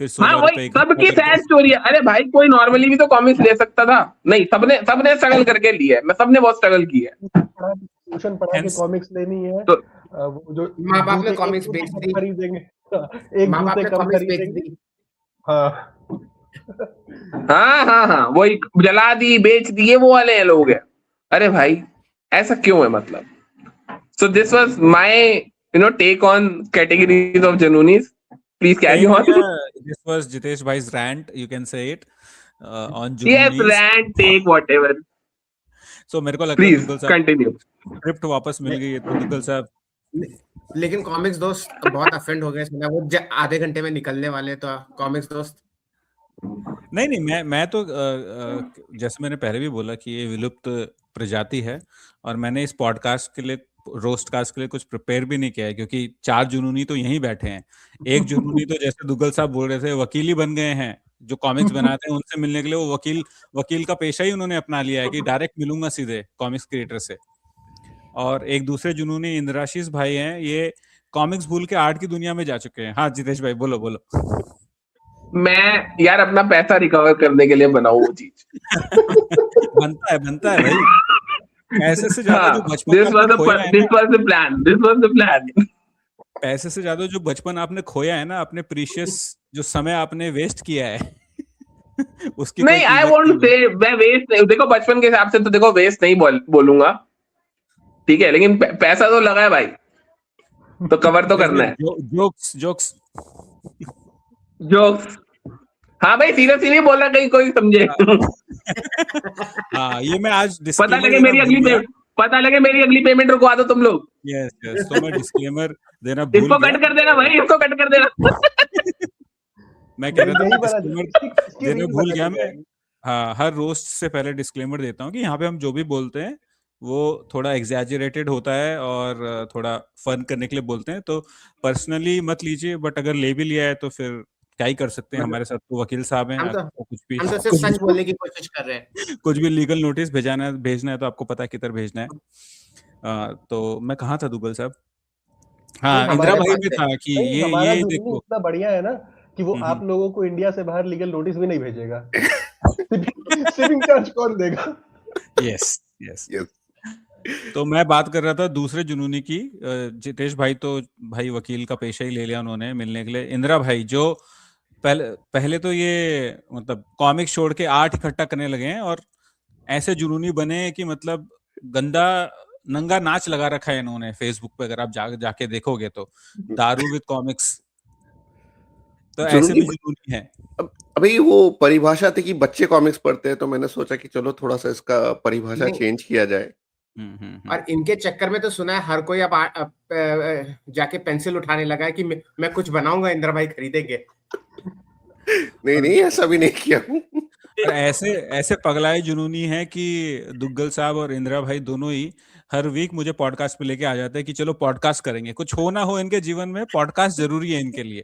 B: फिर 16
E: वही
B: रुपए
E: सबकी सैड स्टोरी है। अरे भाई, कोई नॉर्मली भी तो कॉमिक्स ले सकता था। नहीं, सबने स्ट्रगल करके ली है, सबने बहुत स्ट्रगल की है।
D: ट्यूशन पढ़ा के कॉमिक्स लेनी है,
E: तो
D: वो जो
A: माँ बाप ने कॉमिक्स बेच दी,
D: खरीदेंगे, एक
A: माँ बाप
D: जूते
A: ने
D: कम
A: कॉमिक्स बेच
D: खरीदेंगे।
A: दी।
D: हाँ,
E: हाँ, वही जला दी, बेच दिए, वो वाले हैं लोग हैं। अरे भाई ऐसा क्यों है मतलब? So this was my take on categories of Janunis. Please carry on.
B: This was Jitesh bhai's rant, you can say it, on
E: Yes,
B: Junoonies.
E: rant, take whatever.
B: So मेरे को लगता है
E: Please
B: दुग्गल साहब
E: continue.
B: स्क्रिप्ट वापस मिल गई है, तो दुग्गल साहब
A: लेकिन कॉमिक्स दोस्त बहुत अफेंड हो गए इसमें, वो आधे घंटे में निकलने वाले, तो कॉमिक्स दोस्त
B: नहीं, मैं तो जैसे मैंने पहले भी बोला कि ये विलुप्त प्रजाति है, और मैंने इस पॉडकास्ट के लिए, रोस्ट कास्ट के लिए कुछ प्रिपेयर भी नहीं किया है, क्योंकि 4 जुनूनी तो यहीं बैठे हैं। एक जुनूनी तो जैसे दुग्गल साहब बोल रहे थे, वकील ही बन गए हैं, जो कॉमिक्स बनाते हैं उनसे मिलने के लिए वो वकील का पेशा ही उन्होंने अपना लिया है कि डायरेक्ट मिलूंगा सीधे कॉमिक्स क्रिएटर से। और एक दूसरे जुनूनी इंद्राशीष भाई हैं, ये कॉमिक्स भूल के आर्ट की दुनिया में जा चुके हैं। हाँ जितेश भाई बोलो।
E: मैं यार अपना पैसा रिकवर करने के लिए बनाऊं वो चीज।
B: बनता है भाई। पैसे से ज्यादा जो बचपन
E: This was the plan.
B: पैसे से ज्यादा जो बचपन आपने खोया है ना, अपने प्रीशियस जो समय आपने वेस्ट किया है उसकी
E: नहीं, आई वोंट से मैं वेस्ट नहीं, देखो बचपन के हिसाब से तो देखो वेस्ट नहीं बोलूंगा, ठीक है, लेकिन पैसा तो लगा है भाई, तो कवर तो करना है।
B: जोक्स
E: हाँ भाई, सीरियसली नहीं बोल रहा, कहीं कोई समझे।
B: हाँ, ये मैं आज
E: पता लगे मेरी अगली पेमेंट रुकवा दो तुम लोग।
B: यस, तो मैं डिस्क्लेमर देना भूल
E: इसको कट कर देना भाई, इसको कट कर देना।
B: मैं कह रहा था डिस्क्लेमर देना भूल गया मैं। हाँ, हर रोस्ट से पहले डिस्क्लेमर देता हूँ कि यहाँ पे हम जो भी बोलते हैं वो थोड़ा एग्जैजरेटेड होता है और थोड़ा फन करने के लिए बोलते हैं, तो पर्सनली मत लीजिए, बट अगर ले भी लिया है तो फिर क्या ही कर सकते हैं। हमारे साथ तो वकील साहब हैं, आपको
A: हम तो सिर्फ सच बोलने की कोशिश कर रहे हैं।
B: कुछ भी लीगल नोटिस भेजना है तो आपको पता है किधर भेजना है। तो मैं कहाँ था दुग्गल साहब? हाँ, इंदिरा भाई में था कि ये देखो
D: इतना बढ़िया है ना कि वो आप लोगों को इंडिया से बाहर लीगल नोटिस भी नहीं भेजेगा। शिपिंग चार्ज कौन देगा?
B: यस। तो मैं बात कर रहा था दूसरे जुनूनी की। जितेश भाई तो भाई वकील का पेशा ही ले लिया उन्होंने मिलने के लिए। इंदिरा भाई जो पहले तो ये मतलब कॉमिक छोड़ के आर्ट इकट्ठा करने लगे हैं, और ऐसे जुनूनी बने कि मतलब गंदा नंगा नाच लगा रखा है इन्होंने फेसबुक पे, अगर आप जाके देखोगे तो, दारू विद कॉमिक्स, तो ऐसे भी जुनूनी है।
C: अभी वो परिभाषा थी कि बच्चे कॉमिक्स पढ़ते हैं, तो मैंने सोचा कि चलो थोड़ा सा इसका परिभाषा चेंज किया जाए।
A: और इनके चक्कर में तो सुना है हर कोई अब जाके पेंसिल उठाने लगा है कि मैं कुछ बनाऊंगा, इंदिरा भाई खरीदेंगे।
C: नहीं, ऐसा भी नहीं किया हूँ।
B: ऐसे पगलाए जुनूनी है कि दुग्गल साहब और इंदिरा भाई दोनों ही हर वीक मुझे पॉडकास्ट पे लेके आ जाते हैं कि चलो पॉडकास्ट करेंगे, कुछ हो ना हो इनके जीवन में पॉडकास्ट जरूरी है इनके लिए।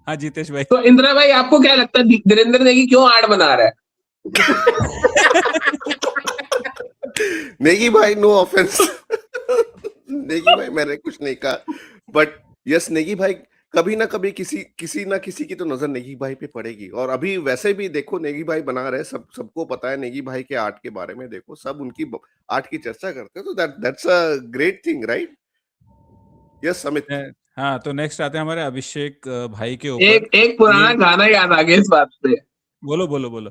B: हाँ जितेश भाई।
E: तो इंदिरा भाई आपको क्या लगता है धीरेन्द्र नेगी क्यों आर्ट बना रहा है?
C: नेगी भाई, नो ऑफेंस। नेगी भाई मैंने कुछ नहीं कहा, बट यस, नेगी भाई कभी ना कभी किसी ना किसी की तो नजर नेगी भाई पे पड़ेगी। और अभी वैसे भी देखो नेगी भाई बना रहे, सबको पता है नेगी भाई के आर्ट के बारे में, देखो सब उनकी आर्ट की चर्चा करते हैं, तो that's a great thing, right? Yes Amit.
B: हाँ, तो नेक्स्ट आते हैं हमारे अभिषेक भाई के ऊपर।
E: एक पुराना गाना याद आ गया इस बात पे।
B: बोलो।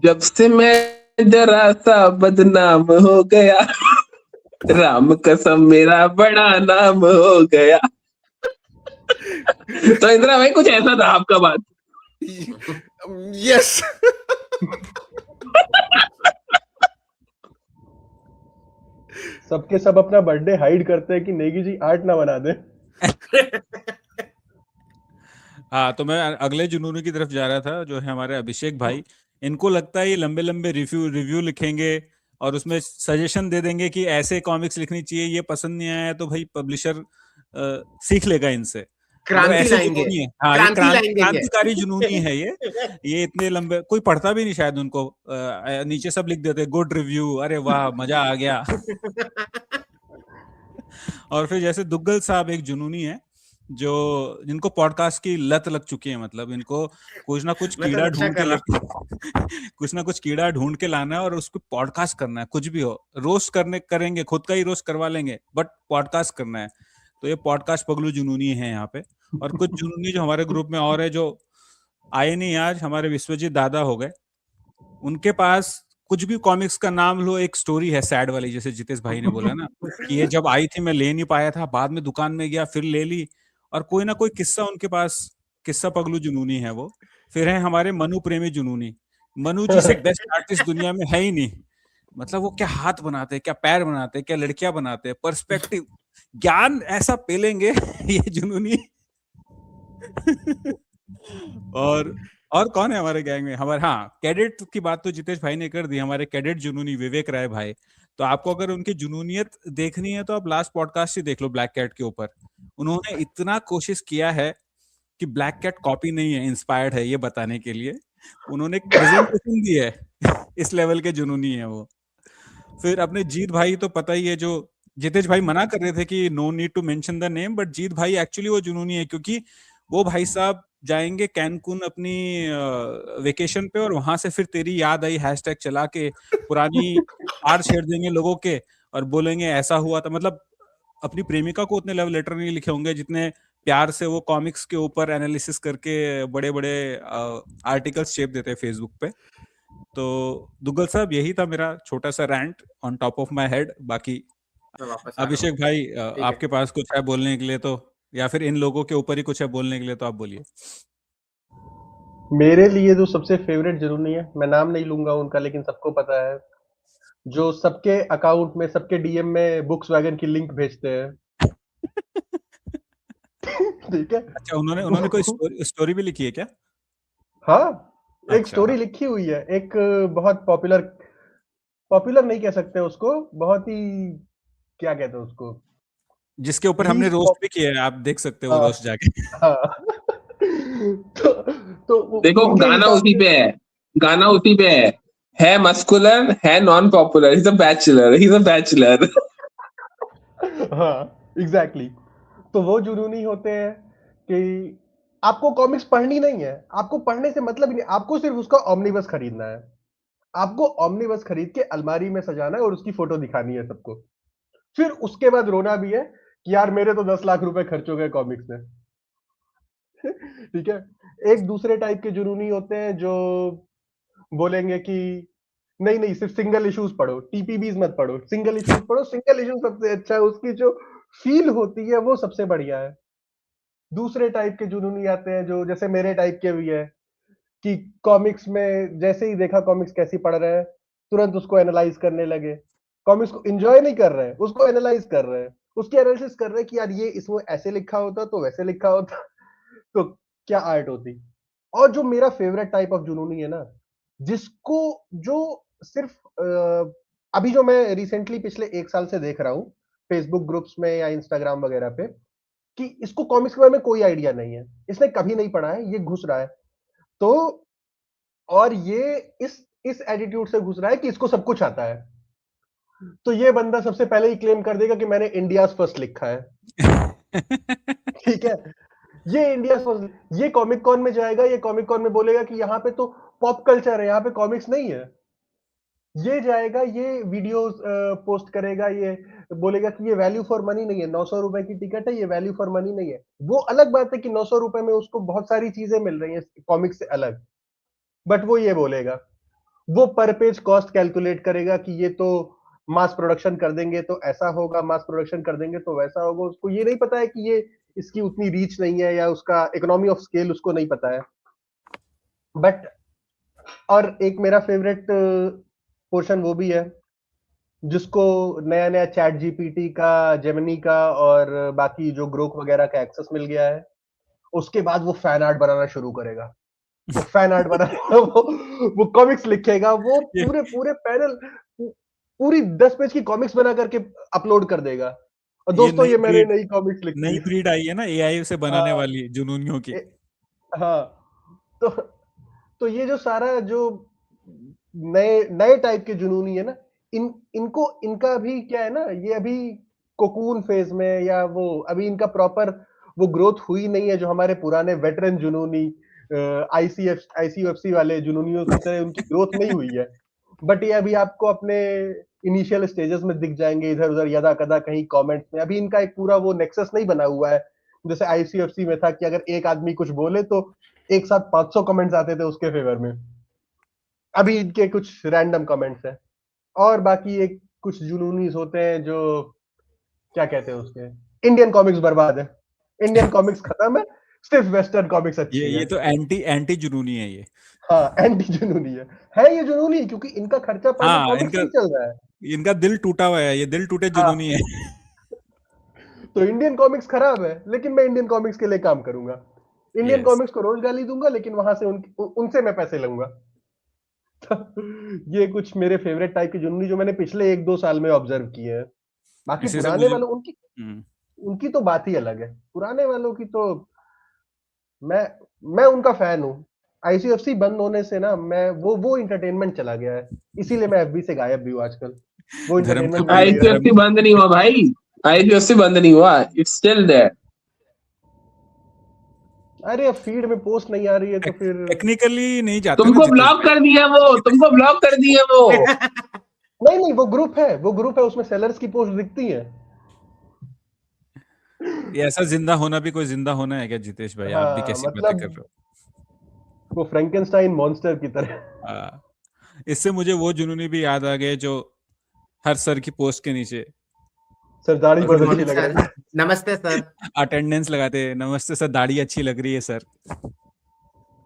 E: जब से मैं जरा सा बदनाम हो गया, राम कसम मेरा बड़ा नाम हो गया। तो इंदिरा भाई कुछ ऐसा था आपका बात?
C: यस।
D: सबके सब अपना बर्थडे हाइड करते हैं कि नेगी जी आर्ट ना बना दे।
B: हाँ, तो मैं अगले जुनूनी की तरफ जा रहा था, जो है हमारे अभिषेक भाई। इनको लगता है ये लंबे रिव्यू लिखेंगे और उसमें सजेशन दे देंगे कि ऐसे कॉमिक्स लिखनी चाहिए, ये पसंद नहीं आया तो भाई पब्लिशर सीख लेगा इनसे।
A: क्रांति लाएंगे।
B: हाँ, क्रांतिकारी जुनूनी है ये इतने लंबे कोई पढ़ता भी नहीं शायद उनको। नीचे सब लिख देते गुड रिव्यू, अरे वाह मजा आ गया। और फिर जैसे दुग्गल साहब एक जुनूनी है जिनको पॉडकास्ट की लत लग चुकी है, मतलब इनको कुछ ना कुछ कीड़ा ढूंढ के लाना है और उसको पॉडकास्ट करना है, कुछ भी हो। रोस्ट करेंगे, खुद का ही रोस्ट करवा लेंगे, बट पॉडकास्ट करना है। तो ये पॉडकास्ट पगलू जुनूनी है यहाँ पे। और कुछ जुनूनी जो हमारे ग्रुप में और है, जो आए नहीं आज, हमारे विश्वजीत दादा हो गए। उनके पास कुछ भी कॉमिक्स का नाम लो, एक स्टोरी है सैड वाली, जैसे जितेश भाई ने बोला ना कि ये जब आई थी मैं ले नहीं पाया था, बाद में दुकान में गया फिर ले ली, और कोई ना कोई किस्सा उनके पास, किस्सा पगलू जुनूनी है वो। फिर है हमारे मनु प्रेमी जुनूनी। मनु जी से बेस्ट आर्टिस्ट दुनिया में है ही नहीं। मतलब वो क्या हाथ बनाते हैं, क्या पैर बनाते हैं, क्या लड़कियां बनाते हैं, पर्सपेक्टिव ज्ञान ऐसा पेलेंगे ये जुनूनी। और कौन है हमारे गैंग में? हमारे, हाँ, कैडेट की बात तो जितेश भाई ने कर दी। हमारे कैडेट जुनूनी विवेक राय भाई, तो आपको अगर उनकी जुनूनियत देखनी है तो आप लास्ट पॉडकास्ट ही देख लो ब्लैक कैट के ऊपर। उन्होंने इतना कोशिश किया है कि ब्लैक कैट कॉपी नहीं है, इंस्पायर्ड है, ये बताने के लिए उन्होंने एक प्रेजेंटेशन दी है। इस लेवल के जुनूनी है वो। फिर अपने जीत भाई तो पता ही है, जो जितेश भाई मना कर रहे थे कि no need to mention the name, but Jeet भाई एक्चुअली वो जुनूनी है, क्योंकि वो भाई साहब जाएंगे कैनकून अपनी वेकेशन पे, और वहां से फिर तेरी याद आई हैशटैग चला के पुरानी आर छेड़ देंगे लोगों के, और बोलेंगे ऐसा हुआ था। मतलब अपनी प्रेमिका को उतने लव लेटर नहीं लिखे होंगे जितने प्यार से वो कॉमिक्स के ऊपर एनालिसिस करके बड़े बड़े आर्टिकल्स शेप देते हैं फेसबुक पे। तो दुग्गल साहब, यही था मेरा छोटा सा rant on top of my head. बाकी
A: मैं वापस आ रहा हूँ।
B: अभिषेक भाई,
A: ठीक है।
B: आपके पास कुछ है बोलने के लिए तो, या फिर इन लोगों के ऊपर ही कुछ है बोलने के लिए तो आप बोलिए।
D: मेरे लिए जो सबसे फेवरेट जुनूनी है, मैं नाम नहीं लूंगा उनका, लेकिन सबको पता है, जो सबके अकाउंट में, सबके डीएम में बुक्स वैगन की लिंक भेजते हैं। ठीक है।
B: अच्छा, उन्होंने कोई स्टोरी भी लिखी है क्या?
D: हाँ, एक
B: अच्छा,
D: स्टोरी लिखी हुई है, एक बहुत पॉपुलर नहीं कह सकते उसको, बहुत ही, क्या कहते हैं उसको,
B: जिसके ऊपर हमने
D: लीस्ट
B: रोस्ट भी किया है, आप देख सकते हो वो
D: हाँ
B: रोस्ट जाके।
D: हाँ। तो
E: देखो
D: उनके
E: गाना
D: हिसाब
E: उसी
D: से,
E: पे है, गाना उसी पे है मस्कुलर, है non popular, he is a bachelor, he is a bachelor.
D: हाँ एग्जैक्टली। तो वो जुनूनी होते हैं कि आपको कॉमिक्स पढ़नी नहीं है, आपको पढ़ने से मतलब ही नहीं, आपको सिर्फ उसका ऑमनीबस खरीदना है। आपको ऑमनीबस खरीद के अलमारी में सजाना है और उसकी फोटो दिखानी है सबको। फिर उसके बाद रोना भी है कि यार मेरे तो 10 लाख रुपए खर्च हो गए कॉमिक्स में। ठीक है। एक दूसरे टाइप के जुनूनी होते हैं जो बोलेंगे कि नहीं नहीं, सिर्फ सिंगल इश्यूज पढ़ो, टीपीबीज मत पढ़ो, सिंगल इश्यूज पढ़ो, सिंगल इशू सबसे अच्छा है, उसकी जो फील होती है वो सबसे बढ़िया है। दूसरे टाइप के जुनूनी आते हैं जो जैसे मेरे टाइप के भी है, कि कॉमिक्स में जैसे ही देखा कॉमिक्स कैसी पढ़ रहे हैं, तुरंत उसको एनालाइज करने लगे। कॉमिक्स को एंजॉय नहीं कर रहे हैं, उसको एनालाइज कर रहे हैं, उसकी एनालिसिस कर रहे हैं कि यार ये इसमें ऐसे लिखा होता तो वैसे लिखा होता तो क्या आर्ट होती। और जो मेरा फेवरेट टाइप ऑफ जुनूनी है ना, जिसको, जो सिर्फ अभी जो मैं रिसेंटली पिछले 1 साल से देख रहा हूँ फेसबुक ग्रुप्स में या इंस्टाग्राम वगैरह पे, कि इसको कॉमिक्स के बारे में कोई आइडिया नहीं है, इसने कभी नहीं पढ़ा है, ये घुस रहा है। तो और ये इस एटीट्यूड से घुस रहा है कि इसको सब कुछ आता है। तो ये बंदा सबसे पहले ही क्लेम कर देगा कि मैंने इंडिया फर्स्ट लिखा है। ठीक है। ये इंडिया फर्स्ट, ये कॉमिक कॉन में जाएगा, ये कॉमिक कॉन में बोलेगा कि यहाँ पे तो पॉप कल्चर है, यहाँ पे कॉमिक्स नहीं है। ये जाएगा, ये वीडियोस पोस्ट करेगा, ये बोलेगा कि ये वैल्यू फॉर मनी नहीं है, 900 रुपए की टिकट है, ये वैल्यू फॉर मनी नहीं है। वो अलग बात है कि 900 रुपए में उसको बहुत सारी चीजें मिल रही हैं कॉमिक्स से अलग, बट वो ये बोलेगा, वो पर पेज कॉस्ट कैलकुलेट करेगा कि ये तो मास प्रोडक्शन कर देंगे तो ऐसा होगा, मास प्रोडक्शन कर देंगे तो वैसा होगा। उसको ये नहीं पता है कि ये इसकी उतनी रीच नहीं है, या उसका इकोनॉमी ऑफ स्केल उसको नहीं पता है। बट और एक मेरा फेवरेट पोर्शन वो भी है, जिसको नया नया चैट जीपीटी का, जेमिनी का और बाकी जो ग्रोक वगैरह का एक्सेस मिल गया है, उसके बाद वो फैन आर्ट बनाना शुरू करेगा। वो फैन आर्ट बनाएगा, वो कॉमिक्स लिखेगा, वो
B: ये
D: पूरे पूरे पैनल, पूरी 10 पेज की कॉमिक्स बना करके अपलोड कर देगा, और
B: ये
D: दोस्तों ये मैंने नई कॉमिक्स लिखी
B: नई
D: है।
B: ब्रीड आई है ना एआई से बनाने
D: हाँ
B: वाली जुनूनियों की।
D: हाँ। तो तो ये जो सारा जो नए नए टाइप के जुनूनी है ना, इनको इनका भी क्या है ना, ये अभी कोकून फेज में, या वो अभी इनका प्रॉपर वो ग्रोथ हुई नहीं है, जो हमारे पुराने वेटरन जुनूनी आईसीएफसी वाले जुनूनियों की तरह उनकी ग्रोथ नहीं हुई है। बट ये अभी आपको अपने इनिशियल स्टेजेस में दिख जाएंगे, इधर उधर यदा कदा कहीं कमेंट्स में। अभी इनका एक पूरा वो नेक्सस नहीं बना हुआ है, जैसे आईसीएफसी में था कि अगर एक आदमी कुछ बोले तो एक साथ 500 कमेंट्स आते थे उसके फेवर में। अभी इनके कुछ रैंडम कमेंट्स हैं। और बाकी एक कुछ जुनूनीस होते हैं जो क्या कहते हैं उसके, इंडियन कॉमिक्स बर्बाद है, इंडियन कॉमिक्स खत्म है, सिर्फ वेस्टर्न कॉमिक्स अच्छी है।
B: ये तो एंटी जुनूनी है ये।
D: हाँ, एंटी जुनूनी है ये जुनूनी, क्योंकि इनका खर्चा पानी
B: हाँ,
D: कॉमिक्स नहीं चल रहा है।
B: इनका दिल टूटा हुआ है, ये दिल टूटे
D: हाँ।
B: जुनूनी है।
D: तो इंडियन कॉमिक्स खराब है, लेकिन मैं इंडियन कॉमिक्स के लिए काम करूंगा, इंडियन
B: Yes.
D: कॉमिक्स को रोज गाली दूंगा, लेकिन वहां से उनसे मैं पैसे लूंगा। ये कुछ मेरे फेवरेट टाइप की जुनूनी जो मैंने पिछले 1-2 साल में ऑब्जर्व किए हैं। बाकी
B: इसी से
D: पुराने
B: मुझे
D: वालों उनकी तो बात ही अलग है। पुराने वालों की तो मैं उनका फैन हूँ। आईसीएफसी बंद होने से ना मैं वो एंटरटेनमेंट चला गया है, इसीलिए मैं एफबी से गायब भी हूँ आजकल। वो
B: धर्म
D: एंटरटेनमेंट
B: कपूर
D: मिल नहीं रहा है।
E: आईसीएफसी बंद नहीं हुआ भाई, आईसीएफसी बंद नहीं हुआ, इट्स स्टिल देयर।
D: अरे अब फीड में पोस्ट नहीं आ रही है तो फिर
B: टेक्निकली नहीं जाते ना
E: तुमको
B: जितेश
E: ब्लॉक कर दिया वो, तुमको ब्लॉक कर दिया वो।
D: नहीं, वो ग्रुप है, उसमें सेलर्स की पोस्ट दिखती है।
B: ये ऐसा जिंदा होना भी कोई जिंदा होना है क्या जितेश भाई? आप भी
D: हाँ,
B: कैसी बातें कर
D: मतलब
B: रहे हो?
D: वो फ्रैंकेनस्टाइन मॉन्स्टर की तरह।
B: हाँ, इससे मुझे वो जुनूनी भी याद आ गए जो हर सर की पोस्ट के नीचे
D: सर दाढ़ी
A: गुड
D: बहुत अच्छी
A: मॉर्निंग
D: लग रही
A: सर,
D: है।
A: नमस्ते सर,
B: अटेंडेंस लगाते, नमस्ते सर, दाढ़ी अच्छी लग रही है सर।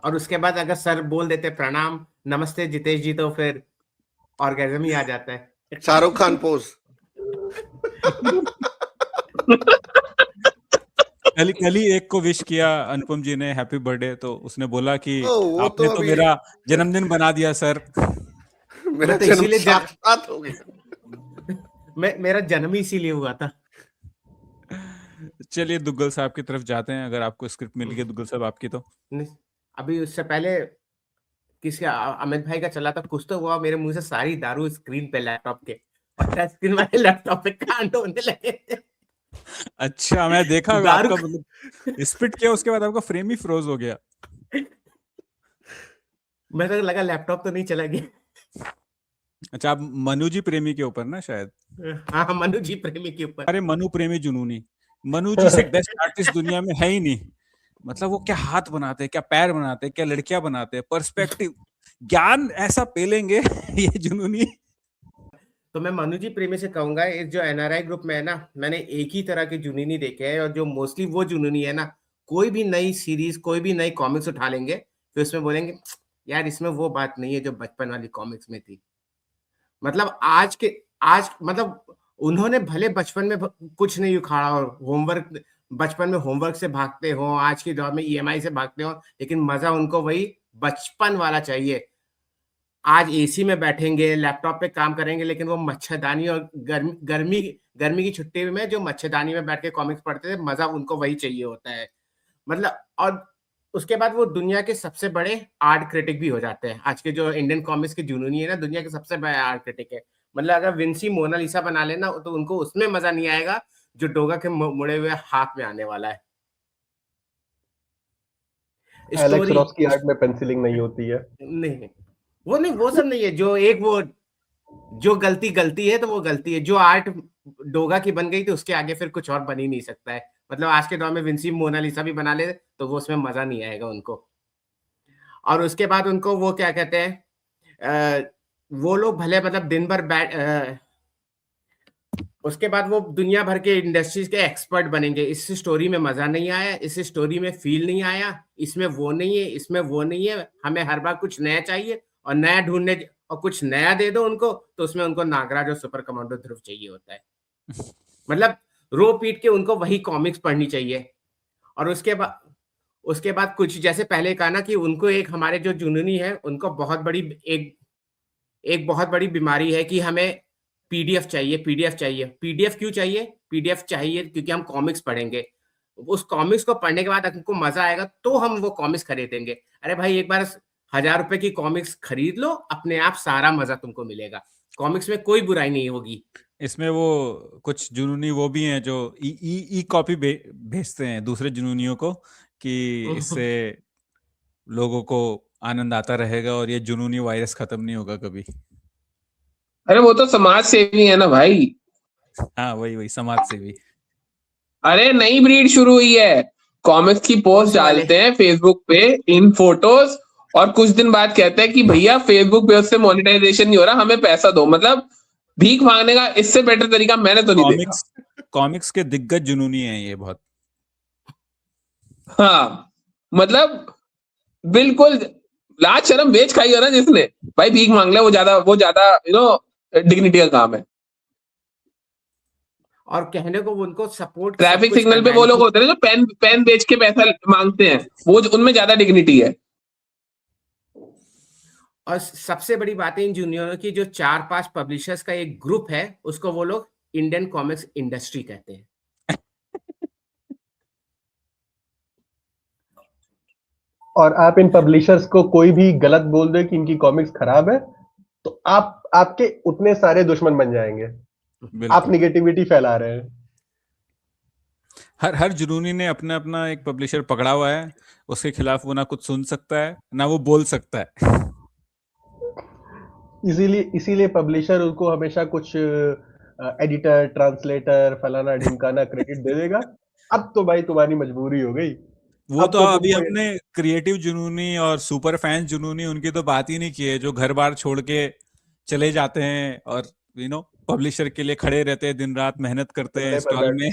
A: और उसके बाद अगर सर बोल देते प्रणाम नमस्ते जितेश जी, तो फिर ऑर्गेजम ही आ जाता है।
C: शाहरुख खान पोज।
B: कल ही एक को विश किया अनुपम जी ने हैप्पी बर्थडे, तो उसने बोला कि
C: वो
B: आपने
C: तो
B: तो
C: अभी
B: मेरा जन्मदिन बना दिया सर।
C: मेरा
A: मैं तो
C: जन्म
A: इसीलिए
C: साक्षात हो गया।
A: मेरा जन्म ही इसीलिए हुआ था।
B: चलिए दुग्गल साहब की तरफ जाते हैं, अगर आपको स्क्रिप्ट मिल गई दुग्गल साहब आपकी तो।
A: अभी उससे पहले किसी अमित भाई का चला था, कुछ तो हुआ, मेरे मुंह से सारी दारू स्क्रीन पे लैपटॉप के, और टच स्क्रीन वाले लैपटॉप पे कांड होने लगे थे।
B: अच्छा, मैं देखा
A: दारू
B: आपका मतलब स्पिट किया, उसके बाद आपका फ्रेम ही फ्रोज हो गया।
A: मैं तो लगा लैपटॉप तो नहीं चला गया।
B: अच्छा, आप मनु जी प्रेमी के ऊपर ना शायद?
A: हाँ, मनु जी प्रेमी के ऊपर।
B: अरे मनु प्रेमी जुनूनी, मनु जी से बेस्ट आर्टिस्ट दुनिया में है ही नहीं। मतलब वो क्या हाथ बनाते हैं, क्या पैर बनाते हैं, क्या लड़कियां बनाते हैं, पर्सपेक्टिव ज्ञान ऐसा पेलेंगे ये जुनूनी।
A: तो मैं मनु जी प्रेमी से कहूंगा, इस जो एनआरआई ग्रुप में है ना, मैंने एक ही तरह के जुनूनी देखे हैं, और जो मोस्टली वो जुनूनी है ना, कोई भी नई सीरीज, कोई भी नई कॉमिक्स उठा लेंगे, फिर उसमें बोलेंगे यार इसमें वो बात नहीं है जो बचपन वाली कॉमिक्स में थी। मतलब आज मतलब उन्होंने भले बचपन में कुछ नहीं उखाड़ा, और होमवर्क बचपन में होमवर्क से भागते हो, आज के दौर में ईएमआई से भागते हो, लेकिन मजा उनको वही बचपन वाला चाहिए। आज एसी में बैठेंगे, लैपटॉप पे काम करेंगे, लेकिन वो मच्छरदानी और गर्मी की छुट्टी में जो मच्छरदानी में बैठ के कॉमिक्स पढ़ते थे, मजा उनको वही चाहिए होता है। मतलब, और उसके बाद वो दुनिया के सबसे बड़े आर्ट क्रिटिक भी हो जाते हैं। आज के जो इंडियन कॉमिक्स के जुनूनी है ना, दुनिया के सबसे बड़े आर्ट क्रिटिक है। मतलब अगर विंसी मोनालिसा बना लेना, तो उनको उसमें मजा नहीं आएगा जो डोगा के मुड़े हुए हाथ में आने वाला है।
D: एलेक्स
A: स्टोरी
D: रॉस की आर्ट में पेंसिलिंग नहीं होती है।
A: नहीं, वो सब नहीं है। जो गलती है तो वो गलती है। जो आर्ट डोगा की बन गई थी, उसके आगे फिर कुछ और बन ही नहीं सकता है। मतलब आज के दौर में विंसी मोनालिसा भी बना ले, तो वो उसमें मजा नहीं आएगा उनको। और उसके बाद उनको वो क्या कहते हैं, वो लोग भले मतलब दिन भर उसके बाद वो दुनिया भर के इंडस्ट्रीज के एक्सपर्ट बनेंगे। इस स्टोरी में मजा नहीं आया, इस स्टोरी में फील नहीं आया, इसमें वो नहीं है, इसमें वो नहीं है, हमें हर बार कुछ नया चाहिए, और नया ढूंढने और कुछ नया दे दो उनको, तो उसमें उनको नागराज और सुपर कमांडो ध्रुव चाहिए होता है। मतलब रो पीट के उनको वही कॉमिक्स पढ़नी चाहिए। और उसके बाद कुछ जैसे पहले कहा ना कि उनको एक हमारे जो जुनूनी है, उनको बहुत बड़ी एक बहुत बड़ी बीमारी है कि हमें पीडीएफ चाहिए। पीडीएफ क्यों चाहिए? पीडीएफ चाहिए क्योंकि हम कॉमिक्स पढ़ेंगे। उस कॉमिक्स को पढ़ने के बाद हमको मजा आएगा तो हम वो कॉमिक्स खरीदेंगे। अरे भाई, एक बार 1000 रुपए की कॉमिक्स खरीद लो, अपने आप सारा मजा तुमको मिलेगा। कॉमिक्स में कोई बुराई नहीं होगी।
B: इसमें वो कुछ जुनूनी वो भी हैं जो ई कॉपी भेजते हैं दूसरे जुनूनियों को कि इससे लोगों को आनंद आता रहेगा और ये जुनूनी वायरस खत्म नहीं होगा कभी।
E: अरे वो तो समाज सेवी है ना भाई।
B: हाँ, वही समाज सेवी।
E: अरे नई ब्रीड शुरू हुई है, कॉमिक्स की पोस्ट डालते हैं फेसबुक पे इन फोटोज, और कुछ दिन बाद कहते हैं कि भैया फेसबुक पे उससे मोनेटाइजेशन नहीं हो रहा, हमें पैसा दो। मतलब भीख मांगने का इससे बेटर तरीका मैंने तो नहीं देखा।
B: कॉमिक्स के दिग्गज जुनूनी है ये बहुत।
E: हाँ मतलब बिल्कुल लाज शर्म बेच खाई हो ना जिसने, भाई भीख मांग ले, वो ज्यादा डिग्निटी का काम है।
A: और कहने को उनको सपोर्ट
E: ट्रैफिक सिग्नल पे वो लोग होते हैं जो पेन बेच के पैसा मांगते हैं, वो उनमें ज्यादा डिग्निटी है।
A: और सबसे बड़ी बात है इन जूनियरों की, जो 4-5 पब्लिशर्स का एक ग्रुप है, उसको वो लोग इंडियन कॉमिक्स इंडस्ट्री कहते हैं।
D: और आप इन पब्लिशर्स को कोई भी गलत बोल दे कि इनकी कॉमिक्स खराब है, तो आपके उतने सारे दुश्मन बन जाएंगे। आप निगेटिविटी फैला रहे हैं।
B: हर जुनूनी ने अपना अपना एक पब्लिशर पकड़ा हुआ है, उसके खिलाफ वो ना कुछ सुन सकता है ना वो बोल सकता है।
D: इसीलिए पब्लिशर उसको हमेशा कुछ एडिटर, ट्रांसलेटर, फलाना ढिमकाना क्रेडिट दे देगा। अब तो भाई तुम्हारी मजबूरी हो गई।
B: वो तो अभी हमने क्रिएटिव जुनूनी और सुपर फैन जुनूनी उनकी तो बात ही नहीं की है, जो घर बार छोड़ के चले जाते हैं और पब्लिशर के लिए खड़े रहते हैं, दिन रात मेहनत करते हैं स्टॉल में।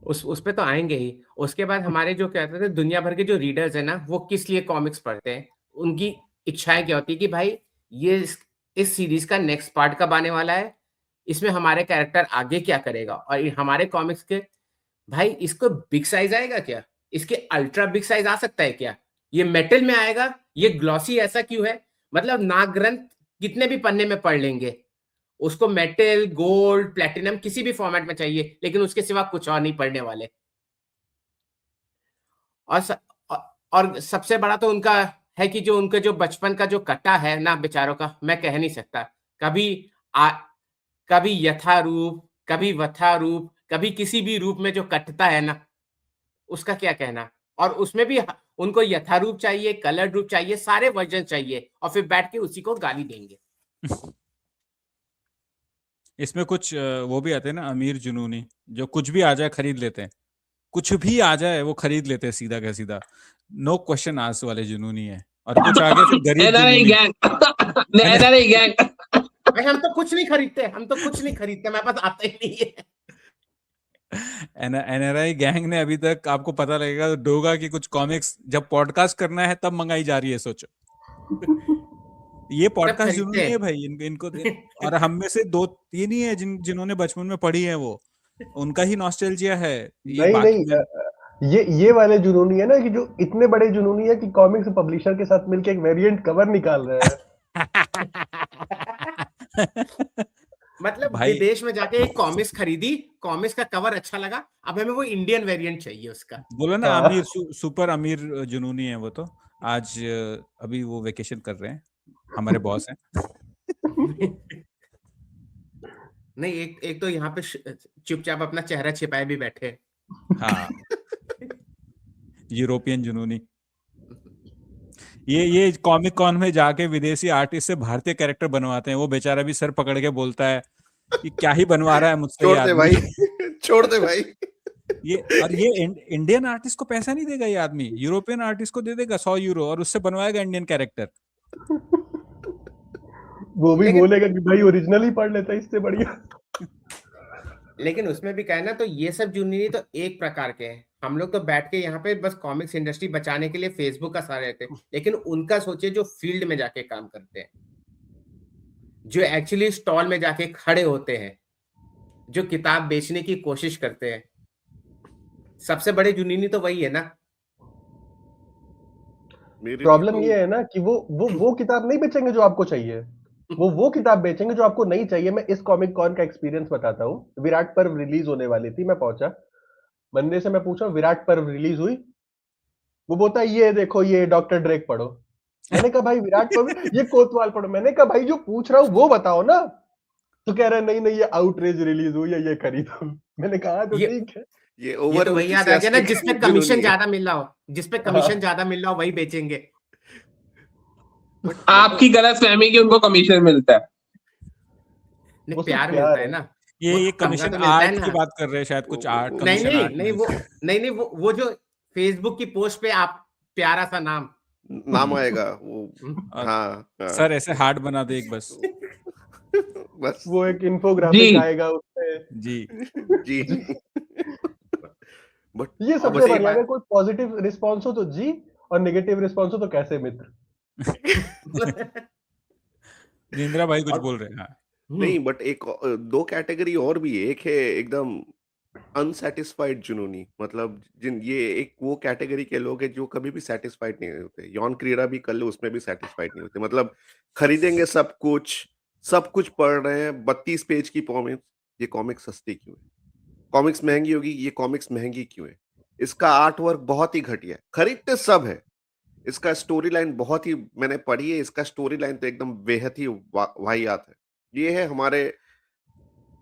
A: उस पे तो आएंगे ही। उसके बाद हमारे जो कहते थे दुनिया भर के जो रीडर्स है ना, वो किस लिए कॉमिक्स पढ़ते हैं, उनकी इच्छाएं क्या होती है कि भाई ये इस सीरीज का नेक्स्ट पार्ट कब आने वाला है, इसमें हमारे कैरेक्टर आगे क्या करेगा, और हमारे कॉमिक्स के भाई इसको बिग साइज आएगा क्या, इसके अल्ट्रा बिग साइज आ सकता है क्या, ये मेटल में आएगा, ये ग्लॉसी ऐसा क्यों है। मतलब नाग ग्रंथ कितने भी पन्ने में पढ़ लेंगे, उसको मेटल, गोल्ड, प्लेटिनम किसी भी फॉर्मेट में चाहिए, लेकिन उसके सिवा कुछ और नहीं पढ़ने वाले। और सबसे बड़ा तो उनका है कि जो उनका जो बचपन का जो कटा है ना बेचारों का, मैं कह नहीं सकता। कभी यथा रूप, कभी वथा रूप, कभी किसी भी रूप में जो कटता है ना, उसका क्या कहना। और उसमें भी उनको यथारूप चाहिए, कलर रूप चाहिए, सारे वर्जन चाहिए, और फिर बैठ के उसी को गाली देंगे।
B: इसमें कुछ वो भी आते हैं ना अमीर जुनूनी, जो कुछ भी आ जाए खरीद लेते हैं, कुछ भी आ जाए वो खरीद लेते हैं सीधा का सीधा, नो क्वेश्चन आस्क वाले जुनूनी है। और कुछ आगे फिर गरीब
E: एनआरआई गैंग।
A: भाई हम तो कुछ नहीं खरीदते, मेरे पास आता ही नहीं है।
B: एनआरआई गैंग ने अभी तक, आपको पता लगेगा डोगा की कुछ कॉमिक्स जब पॉडकास्ट करना है तब मंगाई जा रही है, सोचो। ये पॉडकास्ट जुनूनी है भाई, इनको और हम में से 2-3 ही है जिन्होंने बचपन में पढ़ी है, वो उनका ही नॉस्टैल्जिया है।
D: ये वाले जुनूनी है ना, कि जो इतने बड़े जुनूनी है कि कॉमिक्स पब्लिशर के साथ मिलकर एक वेरिएंट कवर निकाल रहे हैं।
A: मतलब विदेश में जाके एक कॉमिक्स खरीदी, कॉमिक्स का कवर अच्छा लगा, अब हमें वो इंडियन वेरिएंट चाहिए उसका।
B: बोलो ना अमीर, सुपर अमीर जुनूनी है वो। तो आज अभी वो वेकेशन कर रहे हैं, हमारे बॉस हैं।
A: नहीं, एक तो यहाँ पे चुपचाप अपना चेहरा छिपाए भी बैठे।
B: हाँ, यूरोपियन जुनूनी। ये कॉमिक कॉन में जाके विदेशी आर्टिस्ट से भारतीय कैरेक्टर बनवाते हैं, वो बेचारा भी सर पकड़ के बोलता है कि क्या ही बनवा रहा है मुझसे।
C: छोड़ दे भाई।
B: ये इंडियन आर्टिस्ट को पैसा नहीं देगा, ये आदमी यूरोपियन आर्टिस्ट को दे देगा 100 यूरो और उससे बनवाएगा इंडियन कैरेक्टर।
D: वो भी बोलेगा कि भाई ओरिजिनल ही पढ़ लेता इससे बढ़िया।
A: लेकिन उसमें भी कहना, तो ये सब जूनियर तो एक प्रकार के हैं। हम लोग तो बैठ के यहाँ पे बस कॉमिक्स इंडस्ट्री बचाने के लिए फेसबुक का सहारा लेते हैं, लेकिन उनका सोचिए जो फील्ड में जाके काम करते हैं, जो एक्चुअली स्टॉल में जाके खड़े होते हैं, जो किताब बेचने की कोशिश करते हैं, सबसे बड़े जुनूनी तो वही है ना।
D: प्रॉब्लम ये है ना कि वो किताब नहीं बेचेंगे जो आपको चाहिए, वो किताब बेचेंगे जो आपको नहीं चाहिए। मैं इस कॉमिक कॉन का एक्सपीरियंस बताता हूँ। विराट पर्व रिलीज होने वाली थी, मैं पहुंचा, बंदे से मैं पूछा विराट पर्व रिलीज हुई, वो बोलता है ये देखो ये डॉक्टर ड्रेक पढ़ो। मैंने कहा भाई विराट पर्व, ये कोतवाल पढ़ो। मैंने कहा भाई जो पूछ रहा हूँ वो बताओ ना। तो कह रहा है नहीं ये आउटरेज रिलीज हुई है, ये खरीदो। मैंने कहा तो ठीक है,
C: ये ओवर
A: तो वही याद आ गया ना, जिसमें कमीशन ज्यादा मिल रहा हो, वही बेचेंगे।
E: आपकी गलत फहमी कि उनको कमीशन मिलता है।
A: प्यार मिलता है ना।
B: ये
A: पंगा
B: कमीशन
A: तो मिलता है
B: आर्ट की
A: ना।
B: बात कर रहे हैं शायद, कुछ आर्ट
A: नहीं
B: कमीशन
A: नहीं
B: आर्ट
A: नहीं वो
B: मिलता
A: नहीं नहीं वो जो फेसबुक की पोस्ट पे आप प्यारा सा नाम
C: नाम आएगा वो।
B: और
C: हाँ
B: सर ऐसे हार्ट बना दे एक बस।
C: बस
D: वो एक इंफोग्राफिक
E: जी
D: आएगा उसपे।
B: जी
C: जी।
D: जी।
C: बट
D: ये
A: और
D: सबसे
A: बस एक
D: बढ़िया, अगर
A: बात
D: कोई पॉजिटिव रिस्पॉन्स हो तो जी, और नेगेटिव रिस्पॉन्स हो तो कैसे मित्र।
B: जिंद्रा भाई कुछ
A: और
B: बोल रहे हैं। हाँ
C: नहीं, बट एक दो कैटेगरी और भी है। एक है एकदम अनसेटिस्फाइड जुनूनी, मतलब जिन ये एक वो कैटेगरी के लोग हैं जो कभी भी सेटिस्फाइड नहीं होते। यौन क्रीड़ा भी कर लो, उसमें भी सेटिस्फाइड नहीं होते। मतलब खरीदेंगे सब कुछ पढ़ रहे हैं, 32 पेज की कॉमिक्स। ये कॉमिक्स सस्ती क्यों है? कॉमिक्स महंगी होगी, ये कॉमिक्स महंगी क्यों है? इसका आर्ट वर्क बहुत ही घटिया है, खरीदते सब है। इसका स्टोरी लाइन बहुत ही, मैंने पढ़ी है, इसका स्टोरी लाइन तो एकदम बेहद ही वाहियात है। ये है हमारे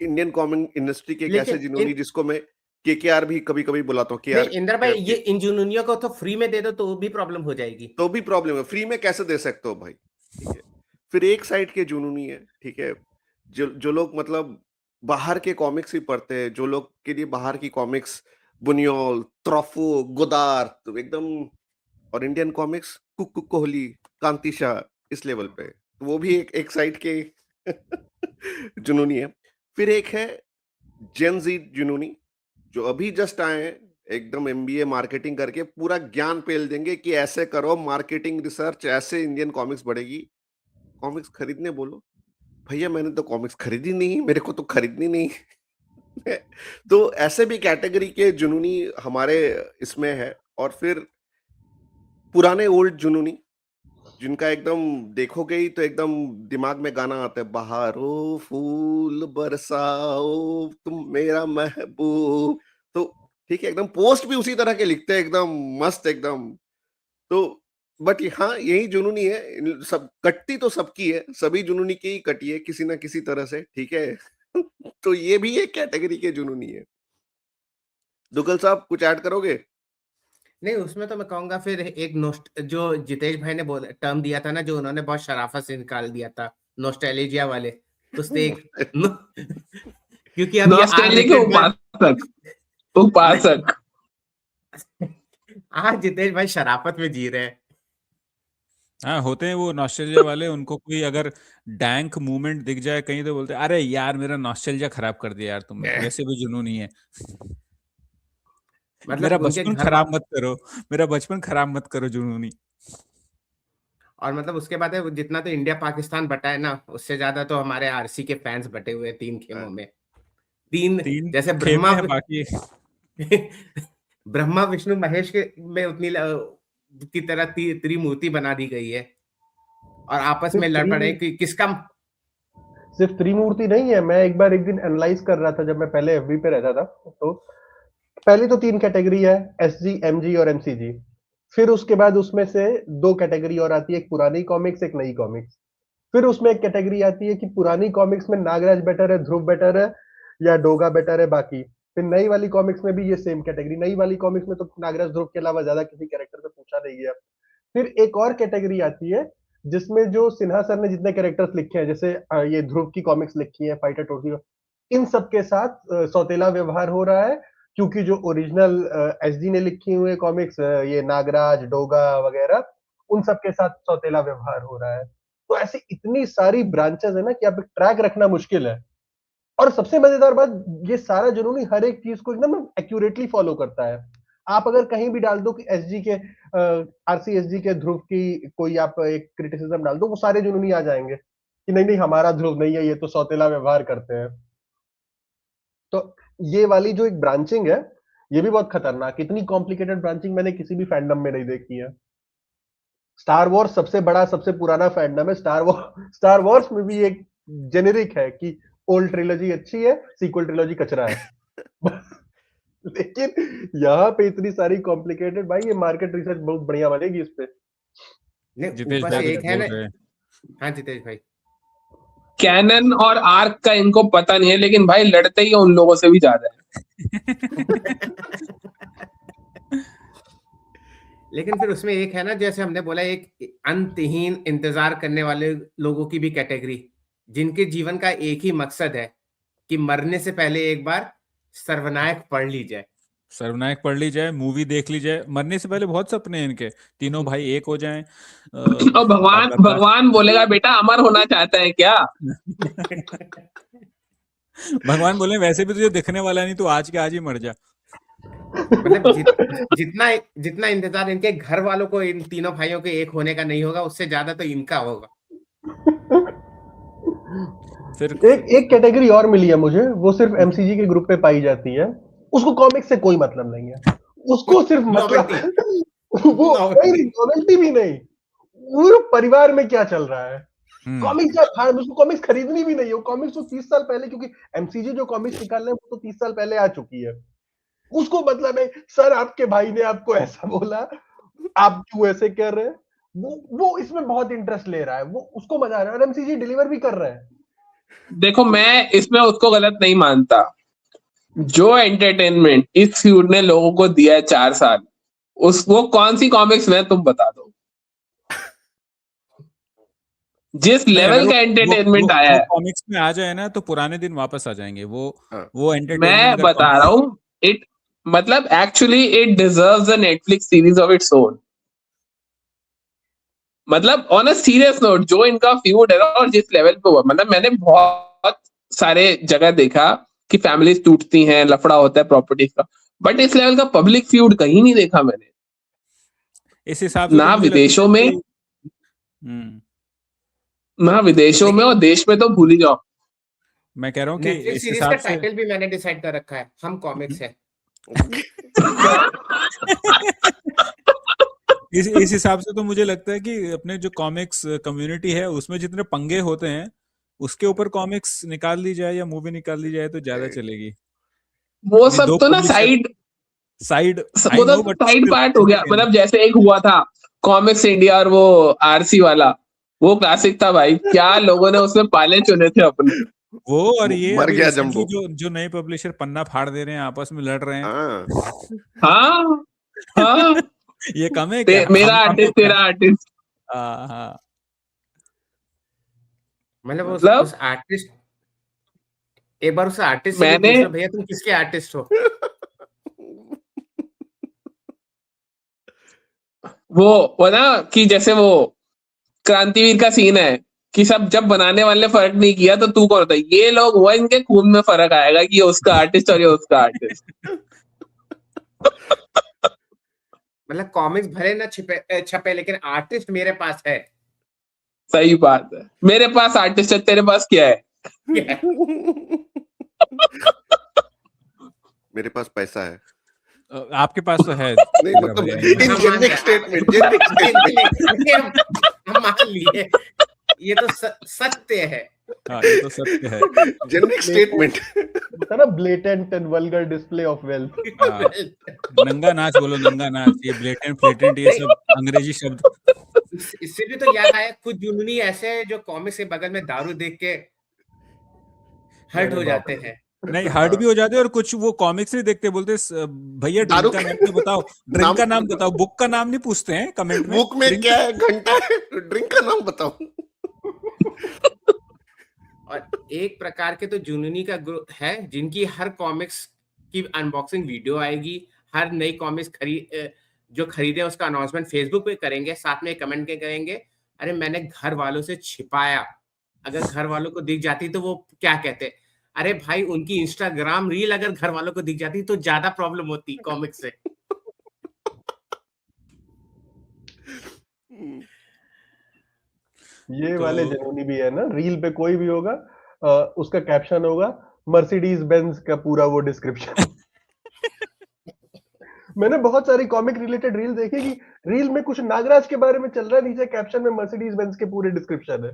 C: इंडियन कॉमिक इंडस्ट्री के एक ऐसे
A: लेकिन
C: जिनोनी जिसको मैं केकेआर भी कभी-कभी बुलाता हूँ।
A: नहीं
C: केआर
A: इंदर भाई,
C: के
A: ये इन जुनूनियों को तो फ्री में दे दो तो भी प्रॉब्लम हो जाएगी।
C: तो भी प्रॉब्लम है, फ्री में कैसे दे सकते हो भाई? ठीक है। फिर एक साइड के जुनूनी है, ठीक है? जो जो लोग मतलब बाहर के कॉमिक्स ही पढ़ते हैं, जो लोग के लिए बाहर की कॉमिक्स बुनियोल, त्रॉफो, गोदार तो एकदम, और इंडियन कॉमिक्स कुक कोहली, कांति शाह इस लेवल पे। तो वो भी एक एक साइड के जुनूनी है। फिर एक है जेन ज़ी जुनूनी, जो अभी जस्ट आए हैं, एकदम एमबीए मार्केटिंग करके पूरा ज्ञान पेल देंगे कि ऐसे करो मार्केटिंग रिसर्च, ऐसे इंडियन कॉमिक्स बढ़ेगी। कॉमिक्स खरीदने बोलो, भैया मैंने तो कॉमिक्स खरीदी नहीं, मेरे को तो खरीदनी नहीं है। तो ऐसे भी कैटेगरी के जुनूनी हमारे इसमें है। और फिर पुराने ओल्ड जुनूनी, जिनका एकदम देखोगे ही तो एकदम दिमाग में गाना आता है, बहारो फूल बरसाओ तुम मेरा महबूब। तो ठीक है, एकदम पोस्ट भी उसी तरह के लिखते हैं, एकदम मस्त एकदम। तो बट हाँ, यही जुनूनी है। सब कटती तो सबकी है, सभी जुनूनी की ही कटी है किसी ना किसी तरह से, ठीक है। तो ये भी एक कैटेगरी के जुनूनी है। दुगल साहब कुछ ऐड करोगे?
A: नहीं उसमें तो मैं कहूंगा फिर एक नोस्ट जो जितेश भाई ने बोला टर्म दिया था ना, जो उन्होंने बहुत शराफत से निकाल दिया था, नोस्टैल्जिया वाले। उससे एक क्योंकि अब ये आर
E: नॉस्टैल्जिया के
A: रेटेड
E: उपासक
A: नहीं,
E: उपासक
A: आज जितेश भाई शराफत में जी रहे हैं।
B: हाँ होते हैं वो नॉस्टैल्जिया वाले, उनको कोई अगर डैंक मूवमेंट दिख जाए कहीं तो बोलते हैं अरे यार मेरा नॉस्टैल्जिया खराब कर दिया यार तुमने। वैसे भी जुनूनी है। मेरा
A: मतलब उनके
B: बचपन
A: घर
B: खराब मत करो, मेरा बचपन खराब मत करो जुनूनी।
A: और मतलब उसके बाद है, जितना तो इंडिया पाकिस्तान बटा है ना, उससे ज्यादा तो हमारे आरसी के फैंस बटे हुए हैं तीन खेमों में। तीन,
B: तीन
A: जैसे
B: खेमे हैं बाकी।
A: ब्रह्मा विष्णु महेश के में उतनी की तरह त्रिमूर्ति बना दी गई है, और आपस में लड़ पड़े कि किसका।
D: सिर्फ त्रिमूर्ति नहीं है। मैं एक बार एक दिन एनालाइज कर रहा था, जब मैं पहले एफबी पे रहता था, तो पहली तो 3 कैटेगरी है, एसजी, एमजी और एमसीजी। फिर उसके बाद उसमें से 2 कैटेगरी और आती है, एक पुरानी कॉमिक्स, एक नई कॉमिक्स। फिर उसमें एक कैटेगरी आती है कि पुरानी कॉमिक्स में नागराज बेटर है, ध्रुव बेटर है, या डोगा बेटर है बाकी। फिर नई वाली कॉमिक्स में भी ये सेम कैटेगरी। नई वाली कॉमिक्स में तो नागराज ध्रुव के अलावा ज्यादा किसी कैरेक्टर पे पूछा नहीं गया। फिर एक और कैटेगरी आती है जिसमें जो सिन्हा सर ने जितने कैरेक्टर्स लिखे हैं, जैसे ये ध्रुव की कॉमिक्स लिखी है, फाइटर टोटली, इन सब के साथ सौतेला व्यवहार हो रहा है, क्योंकि जो ओरिजिनल एसजी ने लिखी हुई कॉमिक्स, ये नागराज, डोगा वगैरह, उन सब के साथ सौतेला व्यवहार हो रहा है। तो ऐसी इतनी सारी ब्रांचेस है ना कि आप ट्रैक रखना मुश्किल है। और सबसे मजेदार बात, ये सारा जुनूनी हर एक चीज को एकदम एक्यूरेटली फॉलो करता है। आप अगर कहीं भी डाल दो कि एसजी के आरसीएसजी के ध्रुव की कोई आप एक क्रिटिसिज्म डाल दो, वो सारे जुनूनी आ जाएंगे कि नहीं नहीं हमारा ध्रुव नहीं है, ये तो सौतेला व्यवहार करते हैं। तो ये वाली जो एक ब्रांचिंग है, ये भी बहुत खतरनाक, इतनी कॉम्प्लिकेटेड ब्रांचिंग मैंने किसी भी फैंडम में नहीं देखी है। स्टार वॉर्स सबसे बड़ा सबसे पुराना फैंडम है। स्टार वॉर्स में भी एक जेनेरिक है कि ओल्ड ट्रिलॉजी अच्छी है, सीक्वल ट्रिलॉजी कचरा है। लेकिन यहाँ पे इतनी सारी कॉम्प्लिकेटेड, भाई ये मार्केट रिसर्च बहुत बढ़िया बनेगी इस पे।
A: नहीं
B: जितेश
A: ऊपर
B: भाई
A: से
B: कुछ
A: एक है
B: बोल
A: ना।
B: रहे हैं।
A: हाँ जितेश भाई।
E: कैनन और आर्क का इनको पता नहीं है, लेकिन भाई लड़ते ही उन लोगों से भी ज्यादा है।
A: लेकिन फिर उसमें एक है ना, जैसे हमने बोला, एक अंतहीन इंतजार करने वाले लोगों की भी कैटेगरी, जिनके जीवन का एक ही मकसद है कि मरने से पहले एक बार सर्वनायक पढ़ ली जाए।
B: सर्वनायक पढ़ ली जाए, मूवी देख ली जाए। मरने से पहले बहुत सपने हैं इनके, तीनों भाई एक हो जाएं।
E: और भगवान बोलेगा बेटा अमर होना चाहता है क्या?
B: भगवान बोले वैसे भी तुझे दिखने वाला नहीं, तो आज के आज ही मर जा।
A: मतलब जितना जितना इंतजार इनके घर वालों को इन तीनों भाइयों के एक होने का नहीं होगा, उससे ज्यादा तो इनका होगा।
B: फिर
D: एक कैटेगरी और मिली है मुझे, वो सिर्फ एमसीजी के ग्रुप पे पाई जाती है। उसको कॉमिक्स से कोई मतलब नहीं है, उसको सिर्फ मतलब वो नॉवेल्टी भी नहीं, पूरे परिवार में क्या चल रहा है। कॉमिक्स उसको कॉमिक्स खरीदनी भी नहीं है, कॉमिक्स तो 30 साल पहले, क्योंकि एमसीजी जो कॉमिक्स निकाल रहे हैं वो तो 30 साल पहले आ चुकी है। उसको मतलब है सर आपके भाई ने आपको ऐसा बोला, आप क्यों ऐसे कर रहे हैं। वो इसमें बहुत इंटरेस्ट ले रहा है, वो उसको मजा आ रहा है, और एमसीजी डिलीवर भी कर रहे हैं।
E: देखो मैं इसमें उसको गलत नहीं मानता। जो एंटरटेनमेंट इस फ्यूड ने लोगों को दिया है 4 साल, वो कौन सी कॉमिक्स में तुम बता दो। जिस लेवल का एंटरटेनमेंट आया है,
B: कॉमिक्स में आ जाए ना तो पुराने दिन वापस आ जाएंगे। वो एंटरटेनमेंट
E: मैं बता रहा हूँ, इट मतलब actually it deserves a Netflix series of its own. मतलब ऑन अ सीरियस नोट, जो इनका फ्यूड है ना और जिस लेवल पे हुआ, मतलब मैंने बहुत सारे जगह देखा कि फैमिलीज टूटती हैं, लफड़ा होता है प्रॉपर्टीज का, बट इस लेवल का पब्लिक फ्यूड कहीं नहीं देखा मैंने।
B: इस हिसाब से
E: ना विदेशों में, ना विदेशों में, और देश में तो भूल ही जाओ।
B: मैं कह रहा हूँ कि
A: नेटफ्लिक्स सीरीज का टाइटल भी मैंने डिसाइड कर रखा है, हम कॉमिक्स है।
B: इस हिसाब से तो मुझे लगता है कि अपने जो कॉमिक्स कम्युनिटी है उसमें जितने पंगे होते हैं उसके ऊपर कॉमिक्स निकाल ली जाए या मूवी निकाल ली जाए तो ज्यादा चलेगी।
E: वो सब तो ना साइड वो तो साइड पार्ट हो गया। मतलब जैसे एक हुआ था कॉमिक्स इंडिया और वो आरसी वाला, वो क्लासिक था भाई। क्या लोगों ने उसमें पाले चुने थे अपने।
B: वो और ये
C: मर गया जंबो।
B: जो नए पब्लिशर पन्ना फाड़ दे रहे हैं, आपस में लड़ रहे हैं।
E: हाँ
B: ये कम है क्या?
E: मेरा आर्टिस्ट तेरा आर्टिस्ट।
B: हाँ
E: मतलब
A: उस आर्टिस्ट, एक बार उस आर्टिस्ट से
E: मैंने
A: पूछ लो भैया तुम किसके आर्टिस्ट हो।
E: वो ना कि जैसे वो क्रांतिवीर का सीन है कि सब जब बनाने वाले फर्क नहीं किया तो तू कौन होता है। ये लोग वो इनके खून में फर्क आएगा कि ये उसका आर्टिस्ट और ये उसका आर्टिस्ट।
A: मतलब कॉमिक्स भले ना छपे लेकिन आर्टिस्ट मेरे पास है।
E: सही बात है, मेरे पास आर्टिस्ट है, तेरे पास क्या है?
C: मेरे पास पैसा है।
B: आपके पास तो है।
C: नहीं मतलब
A: हम मान लिए, ये तो सत्य है।
B: हाँ, ये तो सत्य है।
C: जेनेरिक स्टेटमेंट
D: होता ना, blatant and vulgar display of wealth.
B: नंगा नाच बोलो, नंगा नाच। ये ब्लेटेंट फ्लेटेंट ये सब अंग्रेजी शब्द।
A: इससे भी तो याद आया, कुछ जुनूनी ऐसे जो कॉमिक्स के बगल में दारू देख के हर्ट हो जाते हैं।
B: नहीं, हर्ट भी हो जाते हैं, और कुछ वो कॉमिक्स नहीं देखते, बोलते भैया ड्रिंक का नाम तो बताओ, ड्रिंक का नाम बताओ, बुक का नाम नहीं पूछते हैं कमेंट में।
C: बुक में क्या है, घंटा है, ड्रिंक का नाम बताओ।
A: और एक प्रकार के तो जुनूनी का ग्रुप है जिनकी हर कॉमिक्स की अनबॉक्सिंग वीडियो आएगी, हर नई कॉमिक्स जो खरीदे उसका अनाउंसमेंट फेसबुक पे करेंगे, साथ में कमेंट के करेंगे अरे मैंने घर वालों से छिपाया। अगर घर वालों को दिख जाती तो वो क्या कहते, अरे भाई उनकी इंस्टाग्राम रील अगर घर वालों को दिख जाती तो ज्यादा प्रॉब्लम होती कॉमिक्स से।
D: ये वाले जनूनी भी है ना, रील पे कोई भी होगा, उसका कैप्शन होगा मर्सिडीज बेंज का पूरा वो डिस्क्रिप्शन। मैंने बहुत सारी कॉमिक रिलेटेड रील देखी कि रील में कुछ नागराज के बारे में चल रहा है, नीचे कैप्शन में मर्सिडीज बेंज के पूरे डिस्क्रिप्शन है।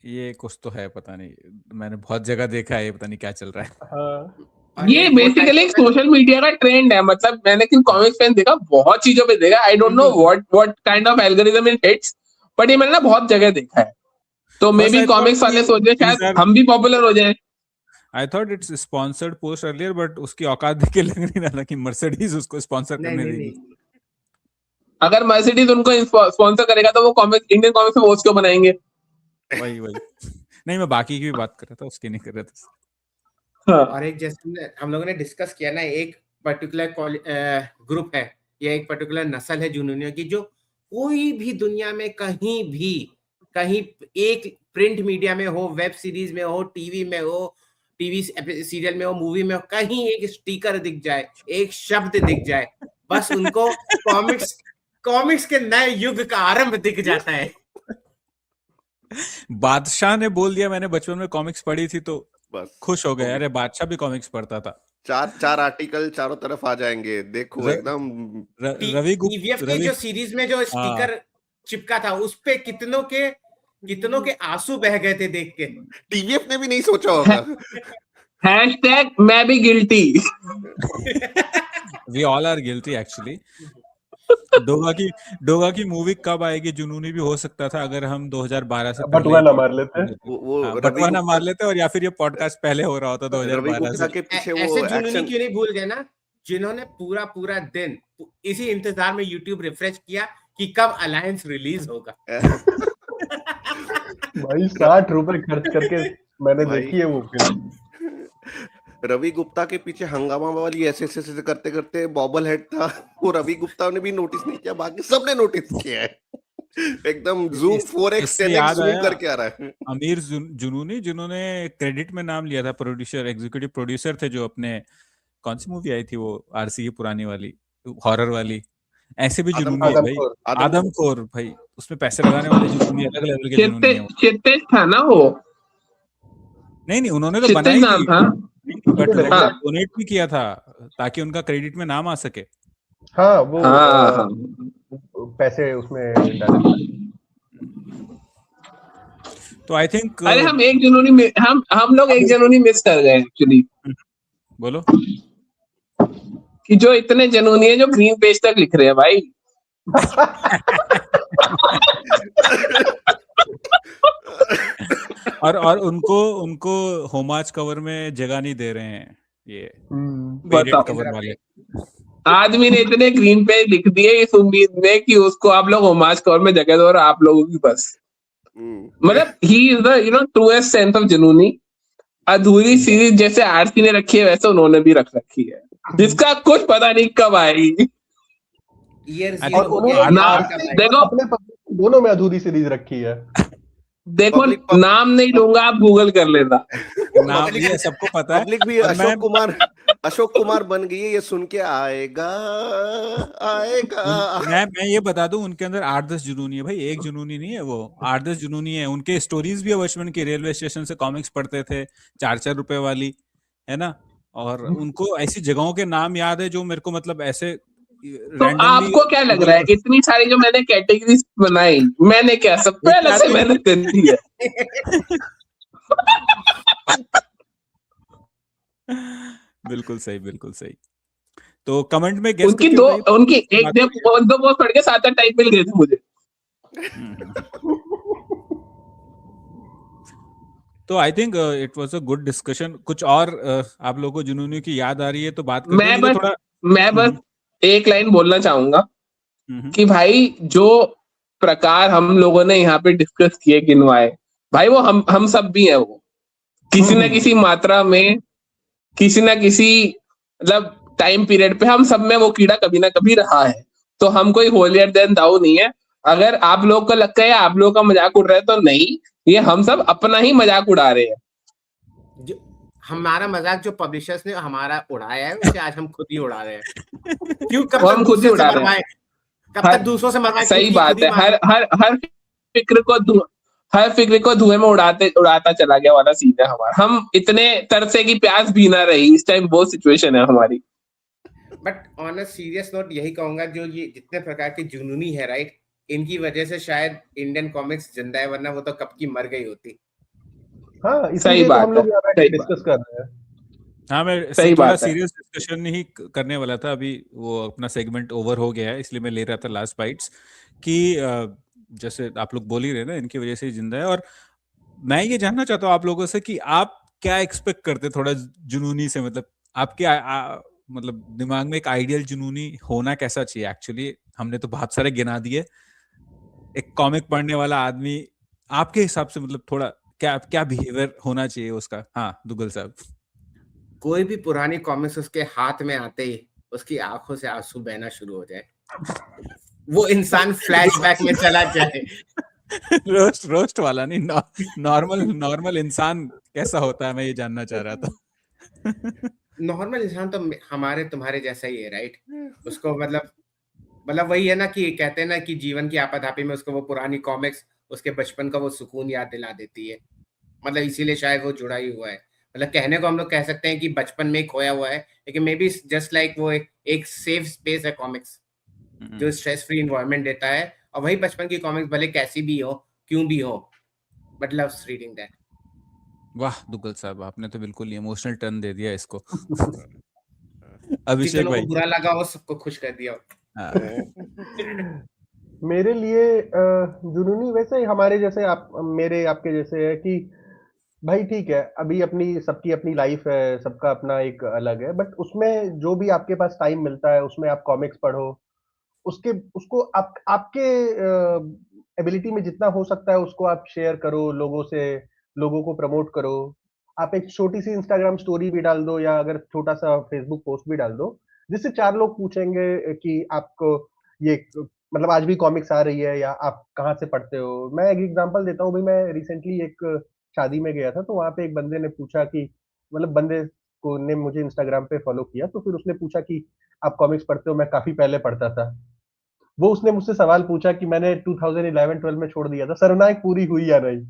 B: ये कुछ तो है, पता नहीं, मैंने बहुत जगह देखा है, पता नहीं क्या चल रहा है।
D: हाँ।
E: ये बेसिकली एक सोशल मीडिया का ट्रेंड है। मतलब मैंने किन कॉमिक्स फैन देखा, बहुत चीजों पे देखा। I don't know what kind of algorithm it hits, but ये मैंने ना बहुत जगह देखा है। तो मे बी कॉमिक्स वाले सोच रहे शायद हम भी पॉपुलर हो जाए।
B: I thought it's sponsored post earlier, but उसकी औकात देख के लग नहीं रहा था कि मर्सिडीज उसको स्पॉन्सर करने देगी।
E: अगर मर्सिडीज उनको स्पॉन्सर करेगा तो वो कॉमिक्स, इंडियन कॉमिक्स में वॉच क्यों बनाएंगे?
B: वही नहीं, मैं बाकी की भी बात कर रहा था, उसकी नहीं कर रहा था।
E: हाँ
A: और एक जैसे हम लोगों ने डिस्कस किया ना, एक पर्टिकुलर ग्रुप है या एक पर्टिकुलर नस्ल है जुनूनियों की, जो कोई भी दुनिया में कहीं एक प्रिंट मीडिया में हो, वेब सीरीज में हो, टीवी में हो, टीवी सीरियल में हो, मूवी में हो, कहीं एक स्टिकर दिख जाए, एक शब्द दिख जाए, बस उनको कॉमिक्स के नए युग का आरंभ दिख जाता है।
B: बादशाह ने बोल दिया मैंने बचपन में कॉमिक्स पढ़ी थी, तो
C: बस
B: खुश हो गए। अरे बादशाह भी कॉमिक्स पढ़ता था।
C: चार आर्टिकल चारों तरफ आ जाएंगे, देखो एकदम।
B: रवि
A: टीवीएफ की जो सीरीज में जो स्टिकर चिपका था, उस पे कितनों के आंसू बह गए थे देख के।
C: टीवीएफ ने भी नहीं सोचा होगा।
E: हैशटैग मैं भी guilty.
B: We all are guilty actually. Doga की मूवी कब आएगी जुनूनी भी हो सकता था, अगर हम 2012 से पहले
D: बटुआ ना मार लेते।
C: वो
B: बटुआ ना मार लेते, और या फिर ये पॉडकास्ट पहले हो रहा होता 2012 से।
C: के पीछे वो
A: ऐसे जुनूनी
C: एक्शन
A: क्यों नहीं भूल गए ना, जिन्होंने पूरा दिन इसी इंतजार में यूट्यूब रिफ्रेश किया कि कब अलायंस रिलीज होगा।
D: भाई 60 रुपए खर्च करके मैंने
C: भाई।
D: देखी है वो फिल्म।
C: रवि गुप्ता के पीछे हंगामा वाली ऐसे करते करते बॉबल हेड था, वो रवि गुप्ता ने भी नोटिस नहीं किया, बाकी सबने नोटिस किया है। एकदम जूम 4x 10x जूम करके आ रहा है।
B: अमीर जुनूनी, जिन्होंने क्रेडिट में नाम लिया था, प्रोड्यूसर एग्जीक्यूटिव प्रोड्यूसर थे, जो अपने कौन सी मूवी आई थी वो आरसी की पुरानी वाली हॉरर वाली, ऐसे भी जुनूनी है भाई। आदमखोर भाई, उसमें पैसे लगाने वाले जुनूनी अलग लेवल के जुनूनी है।
E: चित्तेश था ना वो?
B: नहीं उन्होंने तो बनाई
E: नाम
B: थी,
E: था,
B: बट
E: हाँ।
B: डोनेट भी किया था ताकि उनका क्रेडिट में नाम आ सके।
D: हाँ वो
E: हाँ।
D: पैसे उसमें डाले।
B: तो आई थिंक
E: अरे हम एक जुनूनी हम लोग एक जुनूनी मिस कर गए एक्चुअली।
B: बोलो।
E: कि जो इतने जुनूनी है जो ग्रीन पेज तक लिख रहे हैं भाई।
B: और उनको होमाज कवर में जगह नहीं दे रहे हैं ये कवर वाले।
E: आदमी ने इतने ग्रीन पेज लिख दिए इस उम्मीद में कि उसको आप लोग होमाज कवर में जगह दो, और आप लोगों की बस। मतलब he is the truest sense of जुनूनी। अधूरी सीरीज जैसे आरसी ने रखी है, वैसे उन्होंने भी रख रखी है, जिसका कुछ पता नहीं कब आएगी।
D: देखो दोनों में अधूरी सीरीज रखी है।
E: देखो नाम नहीं लूंगा, आप गूगल कर लेना।
B: नाम ये सबको पता है।
C: पब्लिक भी अशोक कुमार बन गई है, ये सुन के आएगा।
B: मैं ये बता दूं, उनके अंदर 8-10 जुनूनी है भाई, एक जुनूनी नहीं है वो, 8-10 जुनूनी है। उनके स्टोरीज भी है बचपन की, रेलवे स्टेशन से कॉमिक्स पढ़ते थे 4-4 रुपए वाली, है ना। और उनको ऐसी जगहों के नाम याद है जो मेरे को मतलब ऐसे
E: तो आपको क्या लग रहा है, इतनी सारी जो मैंने कैटेगरीज बनाई, मैंने क्या सब पे अलग से मेहनत कर दी है?
B: बिल्कुल सही। तो कमेंट में गेस
E: उनकी एक दो पोस्ट पढ़ के 7-8 टाइप मिल गए थे मुझे।
B: तो I think it was a good discussion. कुछ और आप लोगों को जुनूनी की याद आ रही है तो बात करते हैं।
E: मैं बस एक लाइन बोलना चाहूंगा कि भाई जो प्रकार हम लोगों ने यहाँ पे डिस्कस किए गिनवाए, भाई वो हम सब भी हैं, वो किसी न किसी मात्रा में, किसी न किसी मतलब टाइम पीरियड पे हम सब में वो कीड़ा कभी ना कभी रहा है। तो हम कोई होलियर देन दाऊ नहीं है। अगर आप लोग को लगता है आप लोग का मजाक उड़ रहा है, तो नहीं, ये हम सब अपना ही मजाक उड़ा रहे हैं।
A: हमारा मजाक जो पब्लिशर्स ने हमारा उड़ाया है, उसे आज हम खुद ही उड़ा रहे हैं। क्यों
E: हम खुद ही उड़ा रहे हैं,
A: कब तक दूसरों से मरवाए?
E: सही बात है। हर फिक्र को धुएं में उड़ाता चला गया वाला सीन है हमारा। हम इतने तरसे की प्यास भी ना रही इस टाइम, वो सिचुएशन है हमारी।
A: But on a serious note यही कहूंगा, जो ये जितने प्रकार की जुनूनी है, राइट, इनकी वजह से शायद इंडियन कॉमिक्स जिंदा है, वरना वो तो कब की मर गई होती।
D: हाँ, सही बात, हम लोग यहाँ पे डिस्कस कर रहे हैं।
B: हाँ, मैं थोड़ा सीरियस डिस्कशन ही करने वाला था। अभी वो अपना सेगमेंट ओवर हो गया है, इसलिए मैं ले रहा था लास्ट बाइट्स कि जैसे आप लोग बोल ही रहे ना, इनकी वजह से जिंदा है। और मैं ये जानना चाहता हूँ आप लोगों से कि आप क्या एक्सपेक्ट करते थोड़ा जुनूनी से, मतलब आपके मतलब दिमाग में एक आइडियल जुनूनी होना कैसा चाहिए एक्चुअली? हमने तो बहुत सारे गिना दिए। एक कॉमिक पढ़ने वाला आदमी आपके हिसाब से मतलब थोड़ा क्या बिहेवियर होना चाहिए उसका? हाँ, दुग्गल साहब।
A: कोई भी पुरानी कॉमिक्स उसके हाथ में आते ही उसकी आंखों से आंसू बहना शुरू हो जाए, वो इंसान फ्लैशबैक में चला जाए।
B: रोस्ट वाला नहीं, नॉर्मल इंसान कैसा होता है, मैं ये जानना चाह रहा था।
A: नॉर्मल इंसान तो हमारे तुम्हारे जैसा ही है, राइट? उसको मतलब वही है ना कि कहते हैं ना कि जीवन की आपाधापी में उसको वो पुरानी कॉमिक्स उसके बचपन का वो सुकून याद दिला देती है। मतलब इसीलिए शायद वो जुड़ा ही हुआ है। मतलब कहने को हम लोग कह सकते हैं कि बचपन में ही खोया हुआ है, लेकिन मे बी जस्ट लाइक वो एक सेफ स्पेस है कॉमिक्स, जो स्ट्रेस फ्री एनवायरनमेंट देता है। और वही बचपन की कॉमिक्स भले कैसी भी हो, क्यों भी हो, बट लव्स रीडिंग दैट।
B: वाह दुग्गल साहब, आपने तो बिल्कुल इमोशनल टर्न दे दिया इसको। अभिषेक
A: जितनों को
B: भाई।
A: बुरा लगा हो सबको खुश कर दिया।
D: मेरे लिए जुनूनी वैसे ही हमारे जैसे, आप मेरे आपके जैसे है कि भाई ठीक है, अभी अपनी सबकी अपनी लाइफ है, सबका अपना एक अलग है, बट उसमें जो भी आपके पास टाइम मिलता है उसमें आप कॉमिक्स पढ़ो, उसके उसको आप आपके एबिलिटी में जितना हो सकता है उसको आप शेयर करो, लोगों से लोगों को प्रमोट करो। आप एक छोटी सी इंस्टाग्राम स्टोरी भी डाल दो या अगर छोटा सा फेसबुक पोस्ट भी डाल दो, जिससे 4 लोग पूछेंगे कि आपको ये मतलब आज भी कॉमिक्स आ रही है या आप कहाँ से पढ़ते हो। मैं एक एग्जांपल देता हूँ, भाई मैं रिसेंटली एक शादी में गया था, तो वहाँ पे एक बंदे ने पूछा कि मतलब बंदे को ने मुझे इंस्टाग्राम पे फॉलो किया, तो फिर उसने पूछा कि आप कॉमिक्स पढ़ते हो? मैं काफी पहले पढ़ता था। वो उसने मुझसे सवाल पूछा कि मैंने 2011-12 में छोड़ दिया था, सरनाइक पूरी हुई या नहीं।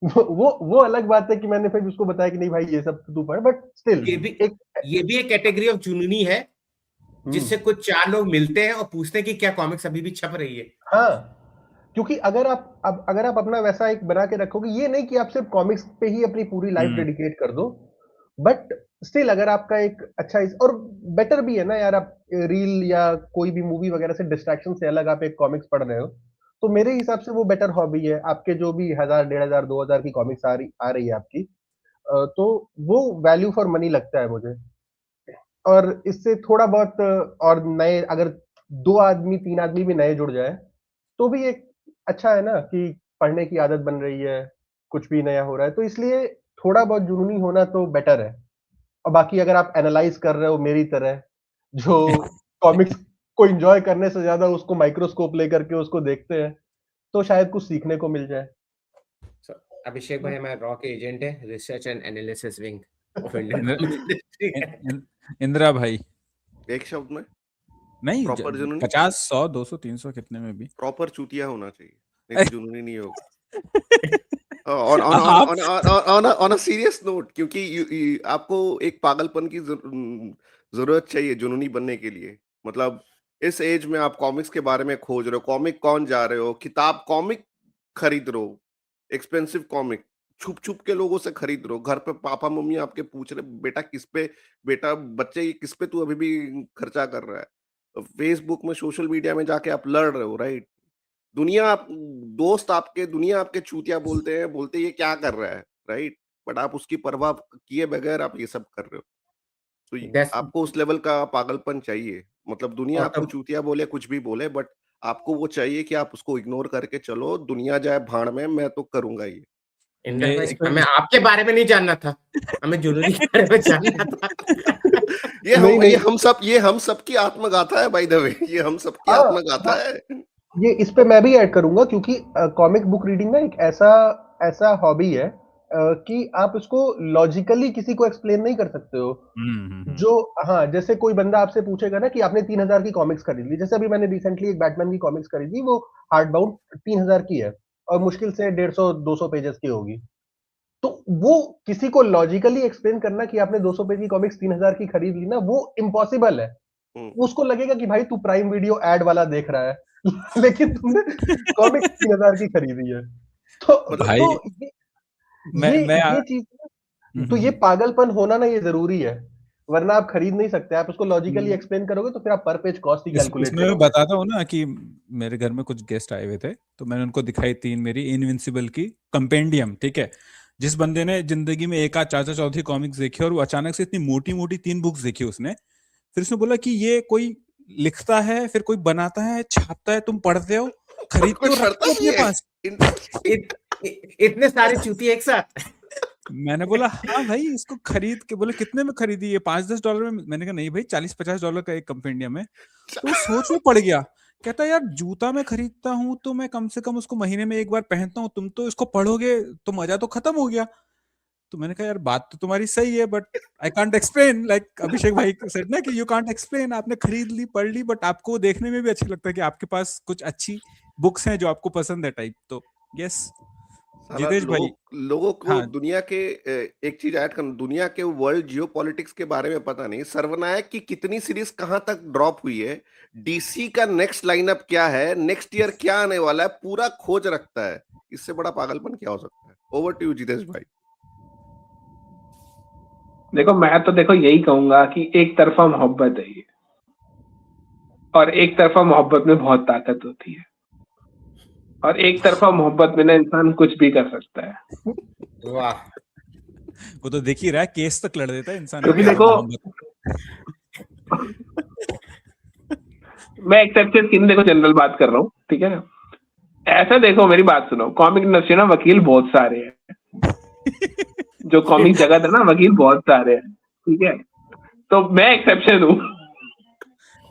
D: वो अलग बात है कि मैंने फिर उसको बताया कि नहीं भाई ये सब तू पढ़, बट स्टिल
A: ये भी
D: एक
A: ये भी एक कैटेगरी ऑफ जुनूनी है, जिससे कुछ 4 लोग मिलते हैं और पूछते हैं कि क्या कॉमिक्स अभी भी छप रही है।
D: हाँ, क्योंकि अगर आप अपना वैसा एक बना के रखोगे, ये नहीं कि आप सिर्फ कॉमिक्स पे ही अपनी पूरी लाइफ डेडिकेट कर दो, बट स्टिल अगर आपका एक अच्छा और बेटर भी है ना यार, आप रील या कोई भी मूवी वगैरह से डिस्ट्रैक्शन से अलग आप एक कॉमिक्स पढ़ रहे हो, तो मेरे हिसाब से वो बेटर हॉबी है। आपके जो भी 1000, 1500, 2000 की कॉमिक्स आ रही है आपकी, तो वो वैल्यू फॉर मनी लगता है मुझे। और इससे थोड़ा बहुत और नए अगर 2 आदमी 3 आदमी भी नए जुड़ जाए, तो भी एक अच्छा है ना कि पढ़ने की आदत बन रही है, कुछ भी नया हो रहा है, तो इसलिए थोड़ा बहुत जुनूनी होना तो बेटर है। और बाकी अगर आप एनालाइज कर रहे हो मेरी तरह, जो कॉमिक्स को एंजॉय करने से ज्यादा उसको माइक्रोस्कोप लेकर के उसको देखते हैं, तो शायद कुछ सीखने को मिल जाए।
A: So, अभिषेक भाई हमारे रॉ के एजेंट है, research and analysis wing of Indian.
B: Indira भाई।
C: एक शब्द में
B: नहीं,
C: प्रॉपर जुनूनी
B: 50, 100, 200, 300 कितने में भी
C: प्रॉपर चूतिया होना चाहिए, नहीं तो जुनूनी नहीं होगा। on a serious note, क्योंकि आपको एक पागलपन की जरूरत चाहिए जुनूनी बनने के लिए। मतलब इस एज में आप कॉमिक्स के बारे में खोज रहे हो, कॉमिक कौन जा रहे हो, किताब कॉमिक खरीद रहे हो, एक्सपेंसिव कॉमिक छुप छुप के लोगों से खरीद रहे हो, घर पे पापा मम्मी आपके पूछ रहे बेटा बच्चे ये किस पे तू अभी भी खर्चा कर रहा है, फेसबुक में सोशल मीडिया में जाके आप लड़ रहे हो, राइट? दुनिया आपके चूतिया बोलते ये क्या कर रहा है, राइट? बट आप उसकी परवाह किए बगैर आप ये सब कर रहे हो। तो आपको उस लेवल का पागलपन चाहिए। मतलब दुनिया आपको चूतिया बोले, कुछ भी बोले, बट आपको वो चाहिए कि आप उसको इग्नोर करके चलो, दुनिया जाए भाड़ में, मैं तो करूंगा ये।
A: हमें आपके बारे में नहीं जानना था, हमें जुनूनी के बारे में जानना था।
C: ये हम सबकी आत्मगाथा है, बाय द वे, ये हम सबकी आत्मगाथा है।
D: ये इस पे मैं भी ऐड करूंगा, क्योंकि कॉमिक बुक रीडिंग ना एक ऐसा हॉबी है कि आप इसको लॉजिकली किसी को एक्सप्लेन नहीं कर सकते हो। जो हाँ, जैसे कोई बंदा आपसे पूछेगा ना कि आपने 3000 की कॉमिक्स खरीद ली, जैसे अभी मैंने रिसेंटली एक बैटमैन की कॉमिक्स खरीदी, वो हार्ड बाउंड 3000 की है और मुश्किल से 150-200 पेजेस की होगी। तो वो किसी को लॉजिकली एक्सप्लेन करना कि आपने 200 पेज की कॉमिक्स 3000 की खरीद ली ना, वो इम्पॉसिबल है। उसको लगेगा कि भाई तू प्राइम वीडियो एड वाला देख रहा है लेकिन तुमने कॉमिक्स 3000 की खरीदी है। तो
B: भाई
D: ये चीज, तो ये पागलपन होना ना ये जरूरी है, वरना आप खरीद नहीं सकते। आप उसको लॉजिकली एक्सप्लेन करोगे तो फिर आप पर पेज कॉस्ट ही कैलकुलेट
B: इसमें मैं बताता हूँ ना कि मेरे घर में कुछ गेस्ट आए हुए थे, तो मैंने उनको दिखाई 3 मेरी इनविंसिबल की कंपेंडियम, ठीक है। जिस बंदे ने जिंदगी में एक आध चाचा चौथी कॉमिक्स देखी और वो अचानक से इतनी मोटी मोटी 3 बुक्स देखी उसने, फिर उसने बोला कि ये कोई लिखता है, फिर कोई बनाता है, छापता है, तुम पढ़ते हो, खरीदते हो, रखते हो अपने पास।
A: इतने सारे चूतिए एक साथ।
B: मैंने बोला हाँ भाई इसको खरीद के, बोले कितने में खरीदी? ये $5-10 में। मैंने कहा नहीं भाई, $40-50 का एक कप इंडिया में। तो सोच में पड़ गया, कहता यार जूता मैं खरीदता हूँ तो मैं कम से कम उसको महीने में एक बार पहनता हूँ, तुम तो इसको पढ़ोगे तो मजा तो खत्म हो गया। तो मैंने कहा यार बात तो तुम्हारी सही है, but I can't explain, like Abhishek भाई सेड ना कि यू कांट एक्सप्लेन। आपने खरीद ली, पढ़ ली, बट आपको देखने में भी अच्छा लगता है कि आपके पास कुछ अच्छी बुक्स हैं जो आपको पसंद है टाइप। तो यस
C: साला
B: जितेश भाई।
C: लोगों को
B: हाँ
C: दुनिया के एक चीज ऐड कर, दुनिया के वर्ल्ड जियोपॉलिटिक्स के बारे में पता नहीं। सर्वनायक की कितनी सीरीज कहां तक ड्रॉप हुई है, डीसी का नेक्स्ट लाइनअप क्या है, नेक्स्ट ईयर क्या आने वाला है, पूरा खोज रखता है। इससे बड़ा पागलपन क्या हो सकता है? ओवर टू यू जितेश भाई।
E: देखो मैं तो देखो यही कहूंगा कि एक तरफा मोहब्बत है ये, और एक तरफा मोहब्बत में बहुत ताकत होती है, और एक तरफा मोहब्बत में ना इंसान कुछ भी कर सकता है।
A: वाह,
B: वो तो देख ही रहा है, केस तक लड़ देता है इंसान
E: क्योंकि
B: एक
E: देखो
B: मोहब्बत।
E: मैं एक्सेप्शन की नहीं, देखो जनरल बात कर रहा हूँ, ठीक है ना। ऐसा देखो मेरी बात सुनो, कॉमिक इंडस्ट्री ना वकील बहुत सारे हैं, जो कॉमिक जगत है ना वकील बहुत सारे हैं, ठीक है। तो मैं एक्सेप्शन हूँ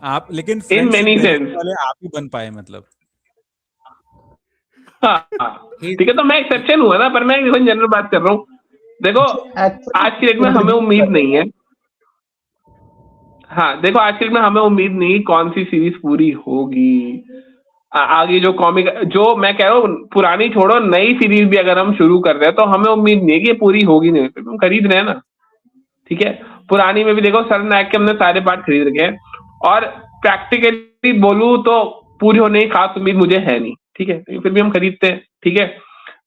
B: आप लेकिन
E: इन मेनी
B: फ्रेंडशिप
E: सेंस।
B: वाले आप ही बन पाए मतलब।
E: हाँ ठीक है, तो मैं एक्सेप्शन हुआ ना, पर मैं देखो जनरल बात कर रहा हूँ। देखो आज की डेट में हमें उम्मीद नहीं है, हाँ देखो आज की डेट में हमें उम्मीद नहीं कौन सी सीरीज पूरी होगी। आगे जो कॉमिक, जो मैं कह रहा हूँ पुरानी छोड़ो, नई सीरीज भी अगर हम शुरू कर रहे हैं तो हमें उम्मीद नहीं है कि ये पूरी होगी, नहीं फिर हम खरीद रहे हैं ना, ठीक है। पुरानी में भी देखो सर्वनायक के हमने सारे पार्ट खरीद रखे हैं, और प्रैक्टिकली बोलूं तो पूरी होने की खास उम्मीद मुझे है नहीं, ठीक है, फिर भी हम खरीदते हैं, ठीक है।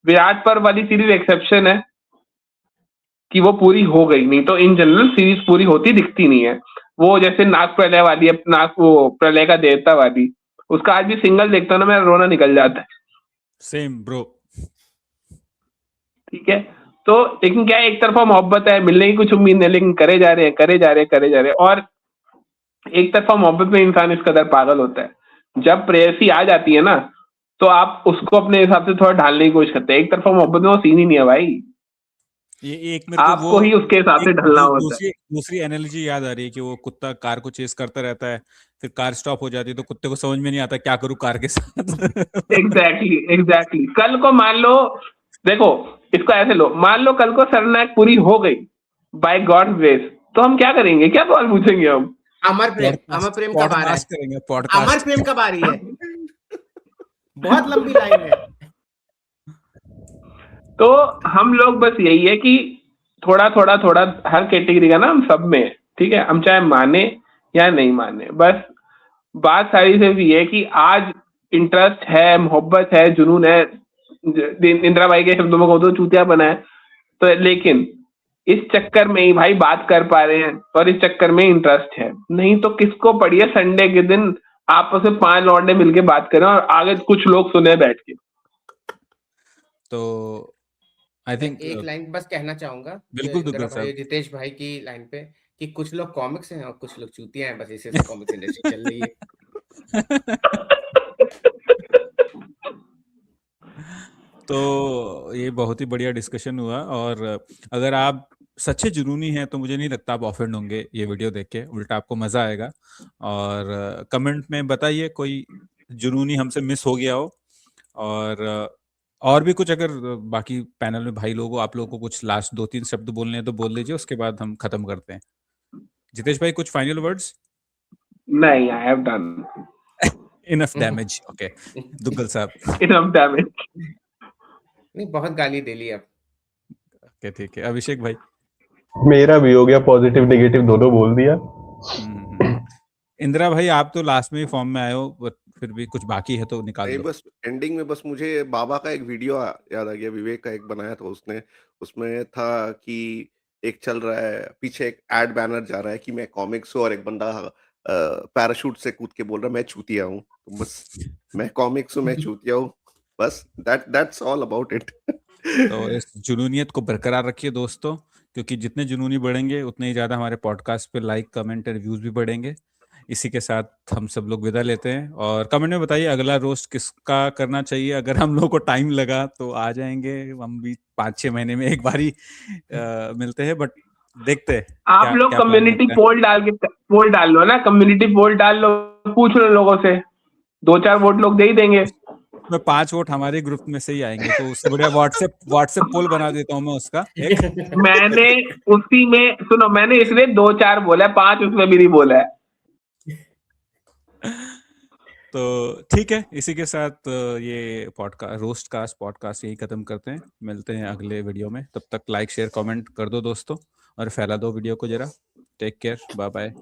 E: विराट पर्व वाली सीरीज एक्सेप्शन है कि वो पूरी हो गई, नहीं तो इन जनरल सीरीज पूरी होती दिखती नहीं है। वो जैसे नाग प्रलय वाली है, नाग वो प्रलय का देवता वाली, उसका आज भी सिंगल देखता हूं ना मेरा रोना निकल जाता है,
B: सेम ब्रो।
E: ठीक है। तो लेकिन क्या है, एक तरफा मोहब्बत है, मिलने की कुछ उम्मीद नहीं, लेकिन करे जा रहे हैं, करे जा रहे हैं, करे जा रहे हैं। और एक तरफा मोहब्बत में इंसान इस कदर पागल होता है, जब प्रेयसी आ जाती है ना तो आप उसको अपने हिसाब से थोड़ा ढालने की कोशिश करते हैं। एक तरफा मोहब्बत में वो सीन ही नहीं है भाई,
B: ये एक मेरे को
E: आपको ही उसके हिसाब से ढलना होता है।
B: दूसरी एनालॉजी याद आ रही है कि वो कुत्ता कार को चेस करता रहता है, फिर कार स्टॉप हो जाती है तो कुत्ते को समझ में नहीं आता क्या करूं कार के साथ।
E: एग्जैक्टली कल को मान लो, देखो इसको ऐसे लो, मान लो कल को सरनाक पूरी हो गई बाय गॉड ग्रेस, तो हम क्या करेंगे, क्या सवाल पूछेंगे हम?
A: अमर प्रेम कब आ रहा है?
B: करेंगे
A: अमर
B: पॉडकास्ट।
A: प्रेम कब आ रही है? बहुत लंबी लाइन है।
E: तो हम लोग बस यही है कि थोड़ा थोड़ा थोड़ा हर कैटेगरी का ना हम सब में है, ठीक है, हम चाहे माने या नहीं माने, बस बात सारी से भी है कि आज इंटरेस्ट है, मोहब्बत है, जुनून है, इंदिरा भाई के शब्दों में कहूँ तो चूतिया बना है, तो लेकिन इस चक्कर में ही भाई बात कर पा रहे हैं, और इस चक्कर में इंटरेस्ट है, नहीं तो किसको पड़ी है संडे के दिन आपस में 5 लौंडे मिलके बात करें और आगे कुछ लोग सुने बैठ के।
B: तो आई थिंक
A: एक लाइन बस कहना चाहूंगा
B: बिल्कुल
A: इंदिरा
B: दुग्गल
A: भाई
B: साहब।
A: जितेश भाई की लाइन पे, कि कुछ लोग कॉमिक्स हैं और कुछ लोग चूतिया हैं, बस इसी से कॉमिक्स इंडस्ट्री चल रही है।
B: तो ये बहुत ही बढ़िया डिस्कशन हुआ, और अगर आप सच्चे जुनूनी हैं तो मुझे नहीं लगता आप ऑफेंड होंगे ये वीडियो देख के, उल्टा आपको मजा आएगा। और कमेंट में बताइए कोई जुनूनी हमसे मिस हो गया हो, और भी कुछ अगर बाकी पैनल में भाई लोगों आप लोगों को कुछ लास्ट 2-3 शब्द बोलने हैं तो बोल लीजिए, उसके बाद हम खत्म करते हैं। जितेश भाई कुछ फाइनल वर्ड्स?
E: नहीं, I have done
B: enough damage. Okay Duggal साहब।
E: Enough damage.
A: नहीं, बहुत गाली दे ली अब।
B: ओके ठीक है। अभिषेक भाई?
D: मेरा भी हो गया, पॉजिटिव नेगेटिव दोनों बोल दिया।
B: इंदिरा भाई आप तो लास्ट में ही फॉर्म में आए हो, बट फिर भी कुछ बाकी है तो निकाल
C: नहीं,
B: दो।
C: बस एंडिंग में बस मुझे बाबा का एक वीडियो याद आ गया, विवेक का एक बनाया था उसने, उसमें था कि एक चल रहा है पीछे, एक एड बैनर जा रहा है कि मैं कॉमिक्स हूँ, और एक बंदा पैराशूट से कूद के बोल रहा है मैं चूतिया हूँ। तो बस मैं कॉमिक्स हूँ, मैं चूतिया हूँ, बस दैट्स ऑल अबाउट इट।
B: तो इस जुनूनियत को बरकरार रखिए दोस्तों, क्योंकि जितने जुनूनी बढ़ेंगे उतने ही ज्यादा हमारे पॉडकास्ट पे लाइक कमेंट और व्यूज भी बढ़ेंगे। इसी के साथ हम सब लोग विदा लेते हैं, और कमेंट में बताइए अगला रोस्ट किसका करना चाहिए। अगर हम लोगों को टाइम लगा तो आ जाएंगे, हम भी 5-6 महीने में एक बारी मिलते हैं, बट देखते हैं
E: आप लोग कम्युनिटी पोल डाल लो ना, कम्युनिटी पोल डाल लो, पूछ लो लोगों से, 2-4 वोट लोग दे ही देंगे।
B: उसमें 5 वोट हमारे ग्रुप में से ही आएंगे, तो उससे बढ़िया व्हाट्सएप पोल बना देता हूँ मैं उसका एक।
E: मैंने उसी में सुनो, मैंने इसलिए 2-4 बोला है, 5 उसमें भी नहीं बोला है।
B: तो ठीक है, इसी के साथ ये पॉडकास्ट यही खत्म करते हैं। मिलते हैं अगले वीडियो में, तब तक लाइक शेयर कमेंट कर दो दोस्तों, और फैला दो वीडियो को जरा। Take care, bye bye.